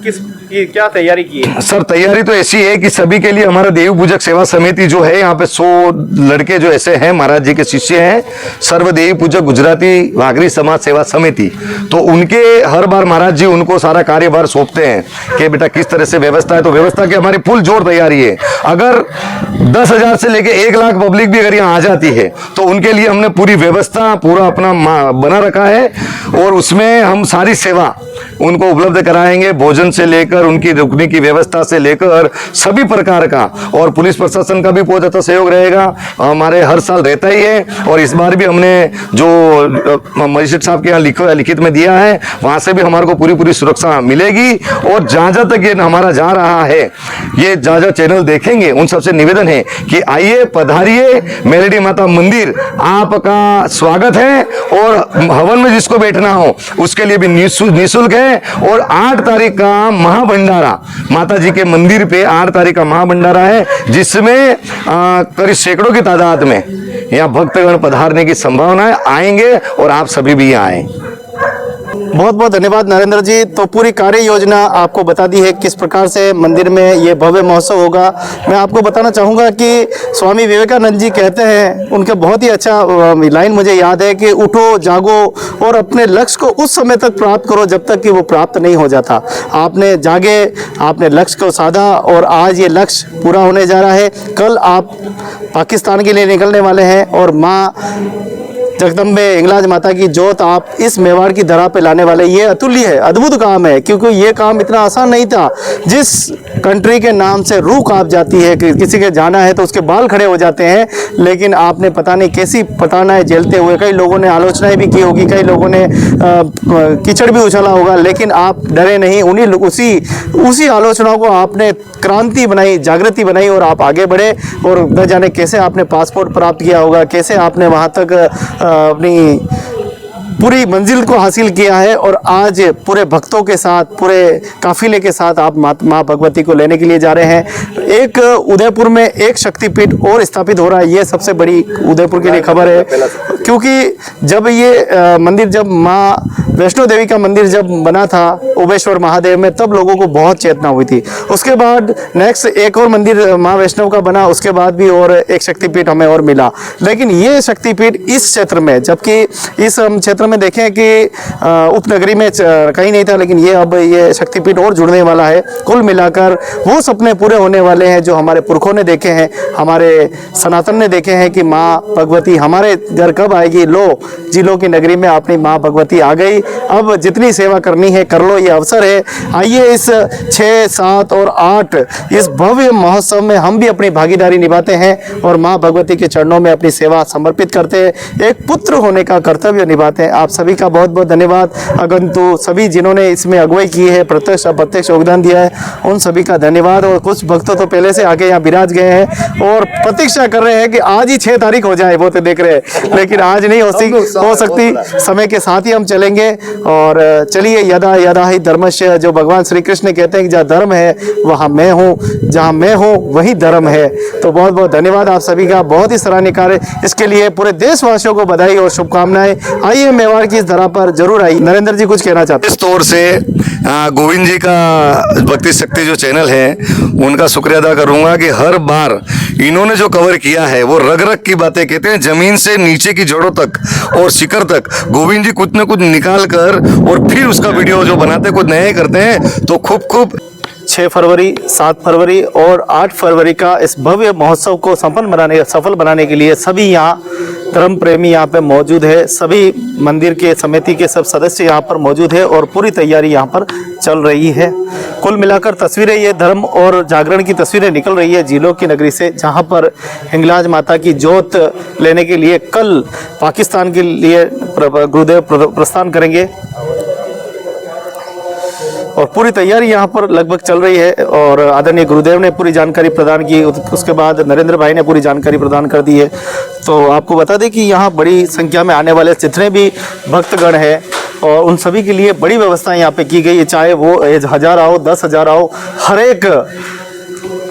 क्या तैयारी की है? सर तैयारी तो ऐसी है कि सभी के लिए हमारा देवी पूजक सेवा समिति जो है, यहाँ पे 100 लड़के जो ऐसे हैं महाराज जी के शिष्य हैं, सर्व देवी पूजक गुजराती वाघरी समाज सेवा समिति। तो उनके हर बार महाराज जी उनको सारा कार्यभार सौंपते हैं कि बेटा किस तरह से व्यवस्था है। तो व्यवस्था की हमारी फुल जोर तैयारी है। अगर 10,000 से लेके 1 लाख पब्लिक भी अगर यहाँ आ जाती है, तो उनके लिए हमने पूरी व्यवस्था पूरा अपना बना रखा है। और उसमें हम सारी सेवा उनको उपलब्ध कराएंगे, भोजन से लेकर उनकी रुकने की व्यवस्था से लेकर सभी प्रकार का। और पुलिस प्रशासन का भी बहुत अच्छा सहयोग रहेगा, हमारे हर साल रहता ही है। और इस बार भी हमने जो मजिस्ट्रेट साहब के यहाँ लिखित में दिया है, वहां से भी हमारे को पूरी सुरक्षा मिलेगी। और जहां तक ये हमारा जा रहा है, ये जहां चैनल देखेंगे उन सबसे निवेदन है कि आइए पधारिए, मेलेडी माता मंदिर आपका स्वागत है। और हवन में जिसको बैठना हो उसके लिए भी निःशुल्क है। और 8 तारीख का महाभंडारा माता जी के मंदिर पे 8 तारीख का महाभंडारा है, जिसमें करीब सैकड़ों की तादाद में यहाँ भक्तगण पधारने की संभावना है। आएंगे और आप सभी भी आए। बहुत बहुत धन्यवाद नरेंद्र जी। तो पूरी कार्य योजना आपको बता दी है किस प्रकार से मंदिर में ये भव्य महोत्सव होगा। मैं आपको बताना चाहूँगा कि स्वामी विवेकानंद जी कहते हैं, उनके बहुत ही अच्छा लाइन मुझे याद है कि उठो जागो और अपने लक्ष्य को उस समय तक प्राप्त करो जब तक कि वो प्राप्त नहीं हो जाता। आपने जागे, आपने लक्ष्य को साधा और आज ये लक्ष्य पूरा होने जा रहा है। कल आप पाकिस्तान के लिए निकलने वाले हैं और माँ जगदम्बे हिंगलाज माता की जोत आप इस मेवाड़ की धरा पे लाने वाले। ये अतुल्य है, अद्भुत काम है, क्योंकि ये काम इतना आसान नहीं था। जिस कंट्री के नाम से रूह कांप जाती है कि किसी के जाना है तो उसके बाल खड़े हो जाते हैं। लेकिन आपने पता नहीं कैसी पतानाएं झेलते हुए, कई लोगों ने आलोचनाएं भी की होगी, कई लोगों ने कीचड़ भी उछाला होगा, लेकिन आप डरे नहीं। उसी आलोचनाओं को आपने क्रांति बनाई, जागृति बनाई और आप आगे बढ़े। और न जाने कैसे आपने पासपोर्ट प्राप्त किया होगा, कैसे आपने वहाँ तक अपनी पूरी मंजिल को हासिल किया है। और आज पूरे भक्तों के साथ, पूरे काफिले के साथ आप माँ भगवती को लेने के लिए जा रहे हैं। एक उदयपुर में एक शक्तिपीठ और स्थापित हो रहा है, ये सबसे बड़ी उदयपुर के लिए खबर है। क्योंकि जब ये मंदिर, जब माँ वैष्णो देवी का मंदिर जब बना था ओबेश्वर महादेव में, तब लोगों को बहुत चेतना हुई थी। उसके बाद नेक्स्ट एक और मंदिर माँ वैष्णव का बना, उसके बाद भी और एक शक्तिपीठ हमें और मिला। लेकिन ये शक्तिपीठ इस क्षेत्र में, जबकि इस क्षेत्र में देखें कि उपनगरी में कहीं नहीं था, लेकिन ये अब ये शक्तिपीठ और जुड़ने वाला है। कुल मिलाकर वो सपने पूरे होने वाले हैं जो हमारे पुरखों ने देखे हैं, हमारे सनातन ने देखे हैं कि माँ भगवती हमारे घर कब आएगी। लो, जिलों की नगरी में अपनी माँ भगवती आ गई। अब जितनी सेवा करनी है कर लो, ये अवसर है। आइए इस 6, 7 और 8 इस भव्य महोत्सव में हम भी अपनी भागीदारी निभाते हैं और माँ भगवती के चरणों में अपनी सेवा समर्पित करते हैं, एक पुत्र होने का कर्तव्य निभाते हैं। आप सभी का बहुत बहुत धन्यवाद। अगंतु सभी जिन्होंने इसमें अगुवाई की है, प्रत्यक्ष अप्रत्यक्ष योगदान दिया है, उन सभी का धन्यवाद। और कुछ भक्तों तो पहले से आके यहाँ विराज गए हैं और प्रतीक्षा कर रहे हैं कि आज ही 6 तारीख हो जाए, वो तो देख रहे हैं, लेकिन आज नहीं हो सकती। समय के साथ ही हम चलेंगे। और चलिए, यदा यदा ही धर्मस्य, जो भगवान श्री कृष्ण कहते हैं कि जहाँ धर्म है वहाँ मैं हूँ, जहाँ मैं हूँ वही धर्म है। तो बहुत बहुत धन्यवाद आप सभी का, बहुत ही सराहनीय कार्य। इसके लिए पूरे देशवासियों को बधाई और शुभकामनाएं। आइए मेवाड़ की इस धरा पर जरूर आइए। नरेंद्र जी कुछ कहना चाहते हैं? इस तौर से गोविंद जी का भक्ति शक्ति जो चैनल है उनका शुक्रिया अदा करूंगा कि हर बार इन्होंने जो कवर किया है वो रग रग की बातें कहते हैं, जमीन से नीचे की जड़ों तक और शिखर तक गोविंद जी कुछ न कुछ निकाल कर और फिर उसका वीडियो जो बनाते कुछ नए करते हैं। तो खूब 6 फरवरी, 7 फरवरी और 8 फरवरी का इस भव्य महोत्सव को सफल बनाने के लिए सभी यहाँ धर्म प्रेमी यहाँ पे मौजूद है। सभी मंदिर के समिति के सब सदस्य यहाँ पर मौजूद है और पूरी तैयारी यहाँ पर चल रही है। कुल मिलाकर तस्वीरें, ये धर्म और जागरण की तस्वीरें निकल रही है झीलों की नगरी से, जहाँ पर हिंगलाज माता की जोत लेने के लिए कल पाकिस्तान के लिए गुरुदेव प्रस्थान करेंगे और पूरी तैयारी यहाँ पर लगभग चल रही है। और आदरणीय गुरुदेव ने पूरी जानकारी प्रदान की, उसके बाद नरेंद्र भाई ने पूरी जानकारी प्रदान कर दी है। तो आपको बता दें कि यहाँ बड़ी संख्या में आने वाले जितने भी भक्तगण हैं और उन सभी के लिए बड़ी व्यवस्था यहाँ पे की गई है, चाहे वो 1000 आओ, 10,000 आओ, हर एक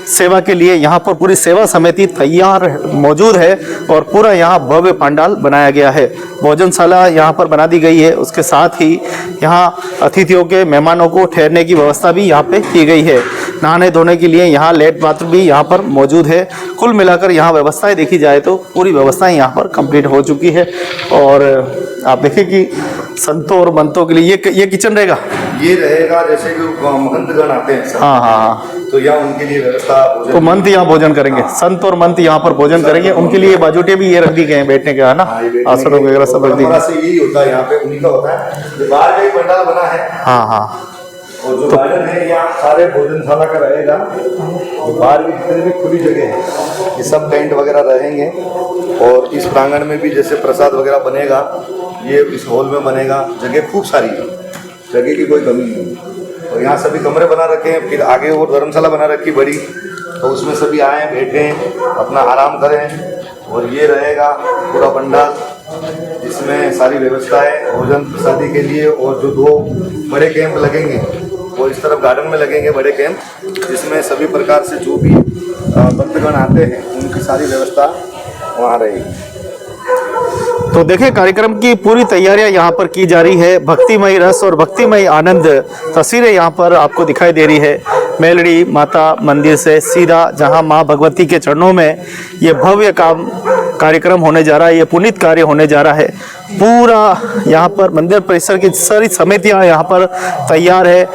सेवा के लिए यहाँ पर पूरी सेवा समिति तैयार मौजूद है और पूरा यहाँ भव्य पंडाल बनाया गया है। भोजनशाला यहाँ पर बना दी गई है, उसके साथ ही यहाँ अतिथियों के मेहमानों को ठहरने की व्यवस्था भी यहाँ पे की गई है। नहाने धोने के लिए यहाँ लेट बाथरूम भी यहाँ पर मौजूद है। कुल मिलाकर यहाँ व्यवस्थाएं देखी जाए तो पूरी व्यवस्थाएं यहाँ पर कंप्लीट हो चुकी है। और आप देखें कि संतों और मंतों के लिए ये किचन रहेगा, ये रहेगा जैसे कि महंतगण आते हैं। हाँ, तो यहाँ उनके लिए व्यवस्था, तो मंत यहाँ भोजन करेंगे, संत और मंत यहाँ पर भोजन करेंगे। उनके लिए बाजूटे भी ये रख दी गए हैं बैठने का, है ना, आसन वगैरह सब रख दी गए। यही होता है यहाँ पे, उन्हीं का होता है। जो बाहर का एक पंडाल बना है, हाँ, और जो गार्डन है यहाँ सारे भोजनशाला का रहेगा। जो बाहर भी जितने भी खुली जगह है ये सब टेंट वगैरह रहेंगे। और इस प्रांगण में भी जैसे प्रसाद वगैरह बनेगा, ये इस हॉल में बनेगा। जगह खूब सारी है, जगह की कोई कमी नहीं। और यहाँ सभी कमरे बना रखे हैं, फिर आगे और धर्मशाला बना रखी बड़ी, तो उसमें सभी आए बैठें, अपना आराम करें। और ये रहेगा पूरा पंडाल, इसमें सारी व्यवस्थाएं भोजन प्रसादी के लिए। और जो 2 बड़े कैंप लगेंगे वो इस तरफ गार्डन में लगेंगे, बड़े कैंप, जिसमें सभी प्रकार से जो भी भक्तगण आते हैं उनकी सारी व्यवस्था वहाँ रहेगी। तो देखिए, कार्यक्रम की पूरी तैयारियां यहाँ पर की जा रही है। भक्तिमय रस और भक्तिमय आनंद तस्वीरें यहाँ पर आपको दिखाई दे रही है। मेलड़ी माता मंदिर से सीधा, जहाँ माँ भगवती के चरणों में ये भव्य काम कार्यक्रम होने जा रहा है, ये पुनीत कार्य होने जा रहा है। पूरा यहाँ पर मंदिर परिसर की सारी समितियाँ यहाँ पर तैयार है।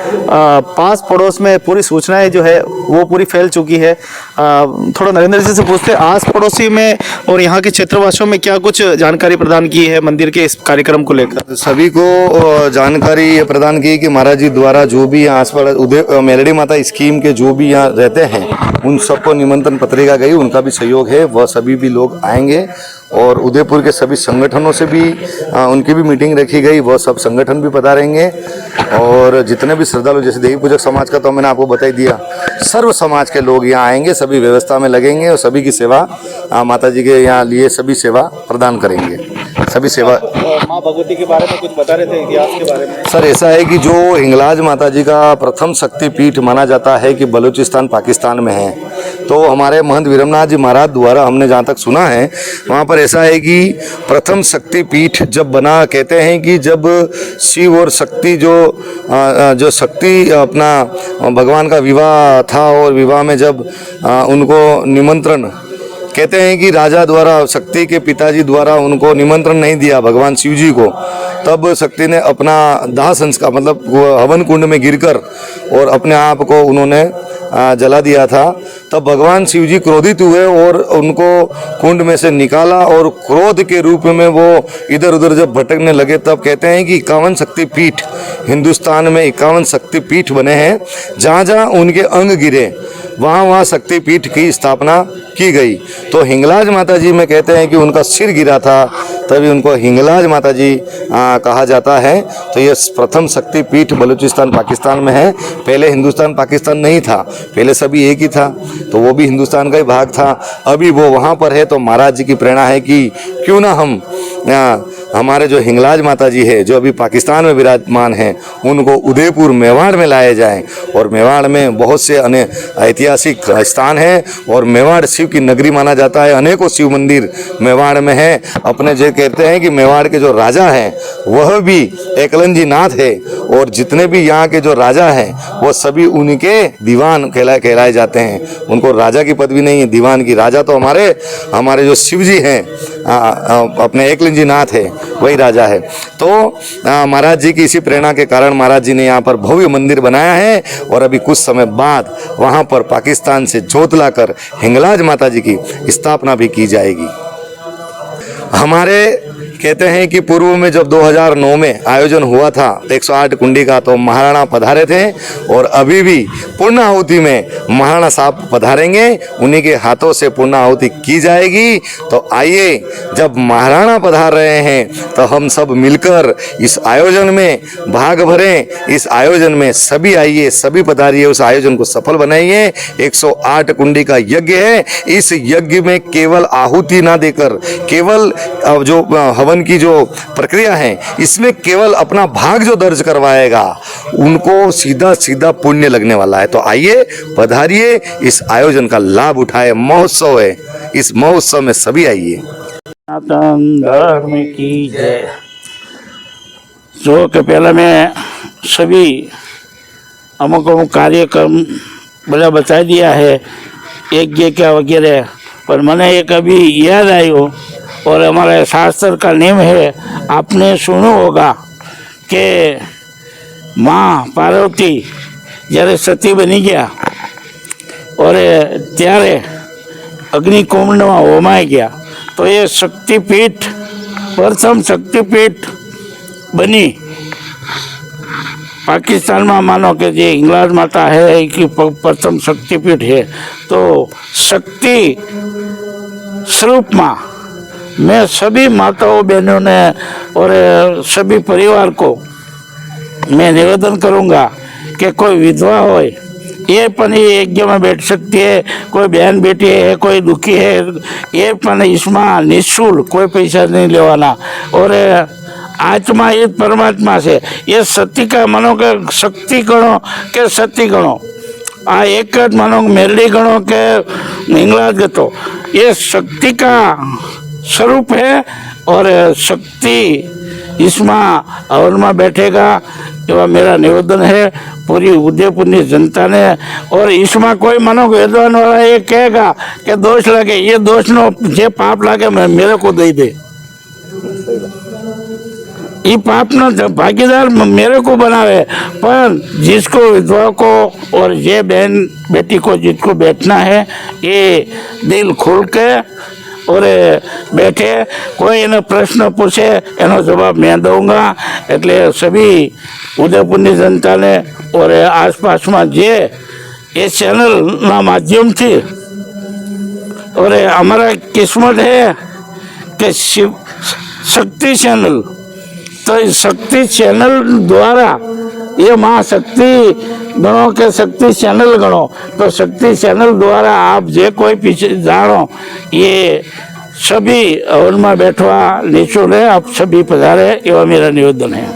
पास पड़ोस में पूरी सूचनाएं जो है वो पूरी फैल चुकी है। थोड़ा नरेंद्र जी से पूछते हैं, आस पड़ोसी में और यहाँ के क्षेत्रवासियों में क्या कुछ जानकारी प्रदान की है मंदिर के इस कार्यक्रम को लेकर? सभी को जानकारी ये प्रदान की कि महाराज जी द्वारा जो भी यहाँ आस पास उदय मेलडी माता स्कीम के जो भी यहाँ रहते हैं उन सबको निमंत्रण पत्रिका गई, उनका भी सहयोग है, वह सभी भी लोग आएंगे। और उदयपुर के सभी संगठनों से भी उनकी भी मीटिंग रखी गई, वह सब संगठन भी पधारेंगे। और जितने भी श्रद्धालु, जैसे देवी पूजक समाज का तो मैंने आपको बता ही दिया, सर्व समाज के लोग यहाँ आएंगे, सभी व्यवस्था में लगेंगे और सभी की सेवा माता जी के यहाँ लिए सभी सेवा प्रदान करेंगे। सभी सेवा माँ भगवती के बारे में कुछ बता रहे थे, इतिहास के बारे में? सर ऐसा है कि जो हिंगलाज माता जी का प्रथम शक्तिपीठ माना जाता है कि बलूचिस्तान पाकिस्तान में है, तो हमारे महंत वीरमनाथ जी महाराज द्वारा हमने जहाँ तक सुना है वहाँ पर ऐसा है कि प्रथम शक्तिपीठ जब बना, कहते हैं कि जब शिव और शक्ति जो शक्ति अपना भगवान का विवाह था और विवाह में जब उनको निमंत्रण, कहते हैं कि राजा द्वारा, शक्ति के पिताजी द्वारा उनको निमंत्रण नहीं दिया भगवान शिव जी को, तब शक्ति ने अपना दाह संस्कार मतलब हवन कुंड में गिरकर और अपने आप को उन्होंने जला दिया था। तब भगवान शिव जी क्रोधित हुए और उनको कुंड में से निकाला और क्रोध के रूप में वो इधर उधर जब भटकने लगे, तब कहते हैं कि 51 शक्तिपीठ हिंदुस्तान में 51 शक्तिपीठ बने हैं, जहाँ जहाँ उनके अंग गिरे वहाँ वहाँ शक्तिपीठ की स्थापना की गई। तो हिंगलाज माता जी में कहते हैं कि उनका सिर गिरा था, तभी उनको हिंगलाज माता जी कहा जाता है। तो ये प्रथम शक्तिपीठ बलूचिस्तान पाकिस्तान में है। पहले हिंदुस्तान पाकिस्तान नहीं था, पहले सभी एक ही था, तो वो भी हिंदुस्तान का ही भाग था। अभी वो वहाँ पर है, तो महाराज जी की प्रेरणा है कि क्यों ना हम हमारे जो हिंगलाज माता जी है जो अभी पाकिस्तान में विराजमान हैं, उनको उदयपुर मेवाड़ में लाए जाएं। और मेवाड़ में बहुत से ऐतिहासिक स्थान हैं और मेवाड़ शिव की नगरी माना जाता है। अनेकों शिव मंदिर मेवाड़ में है। अपने जो कहते हैं कि मेवाड़ के जो राजा हैं वह भी एकलंजी नाथ है, और जितने भी यहाँ के जो राजा हैं वो सभी उनके दीवान कहलाए जाते हैं। उनको राजा की पदवी नहीं है, दीवान की। राजा तो हमारे जो शिव जी हैं अपने एकलिंजी नाथ है, वही राजा है। तो महाराज जी की इसी प्रेरणा के कारण महाराज जी ने यहाँ पर भव्य मंदिर बनाया है, और अभी कुछ समय बाद वहाँ पर पाकिस्तान से जोत लाकर हिंगलाज माता जी की स्थापना भी की जाएगी। हमारे कहते हैं कि पूर्व में जब 2009 में आयोजन हुआ था 108 कुंडी का, तो महाराणा पधारे थे, और अभी भी पूर्णाहुति में महाराणा साहब पधारेंगे, उन्हीं के हाथों से पूर्णाहुति की जाएगी। तो आइए, जब महाराणा पधार रहे हैं तो हम सब मिलकर इस आयोजन में भाग भरें। इस आयोजन में सभी आइए, सभी पधारिए, उस आयोजन को सफल बनाइए। 108 कुंडी का यज्ञ है। इस यज्ञ में केवल आहुति ना देकर, केवल जो हवन की जो प्रक्रिया है, इसमें केवल अपना भाग जो दर्ज करवाएगा उनको सीधा सीधा पुण्य लगने वाला है। तो आइए, पधारिए, इस आयोजन का लाभ उठाए। महोत्सव है, इस महोत्सव में सभी आइए। सनातन धर्म की जय। जो कि पहले मैं सभी अमुक कार्यक्रम बड़ा बता दिया है, यज्ञ क्या वगैरह, पर मैंने एक अभी याद आई हो, और हमारे शास्त्र का नियम है, आपने सुनो होगा कि माँ पार्वती જ્યારે સતી બની ગયા और ત્યારે અગ્નિકુંડમાં હોમાઈ ગયા, તો એ શક્તિપીઠ પ્રથમ શક્તિપીઠ બની पाकिस्तान में। मानो कि जे हिंगलाज माता है कि प्रथम शक्तिपीठ है, तो शक्ति स्वरूप में मैं सभी माताओं बहनों ने और सभी परिवार को मैं निवेदन करूँगा कि कोई विधवा हो ये पण ये यज्ञ में बैठ सकती है, कोई बहन बेटी है, कोई दुखी है, ये पण इसमें निःशुल्क, कोई पैसा नहीं लेवाना। और आत्मा ये परमात्मा से, ये सती का मानो के शक्ति गणो के सती गणो, आ एक मानो मेरडी गणो के हिंगलाज गतो, ये शक्ति का स्वरूप है। और शक्ति इसमें हवन में बैठेगा एवं मेरा निवेदन है पूरी उदयपुर की जनता ने। और इसमें कोई मनो वेदवान वाला ये कहेगा कि दोष लगे, ये दोष नो जे पाप लगे मेरे को दे दे, ये पाप न भागीदार मेरे को बनावे। पर जिसको विधवा को और ये बहन बेटी को जिसको बैठना है ये दिल खोल के और बैठे, कोई इन्हें प्रश्न पूछे एनो जवाब मैं दूंगा। એટલે सभी उदयपुर की जनता ने और आसपास में जे ये चैनल ना माध्यम थी और हमारा किस्मत है कि शिव शक्ति चैनल, तो इस शक्ति चैनल द्वारा ये माँ शक्ति गणो के शक्ति चैनल गणो, तो शक्ति चैनल द्वारा आप जे कोई पीछे जानो ये सभी हवन में बैठवा निशुल्क है, आप सभी पधारे एवं मेरा निवेदन है।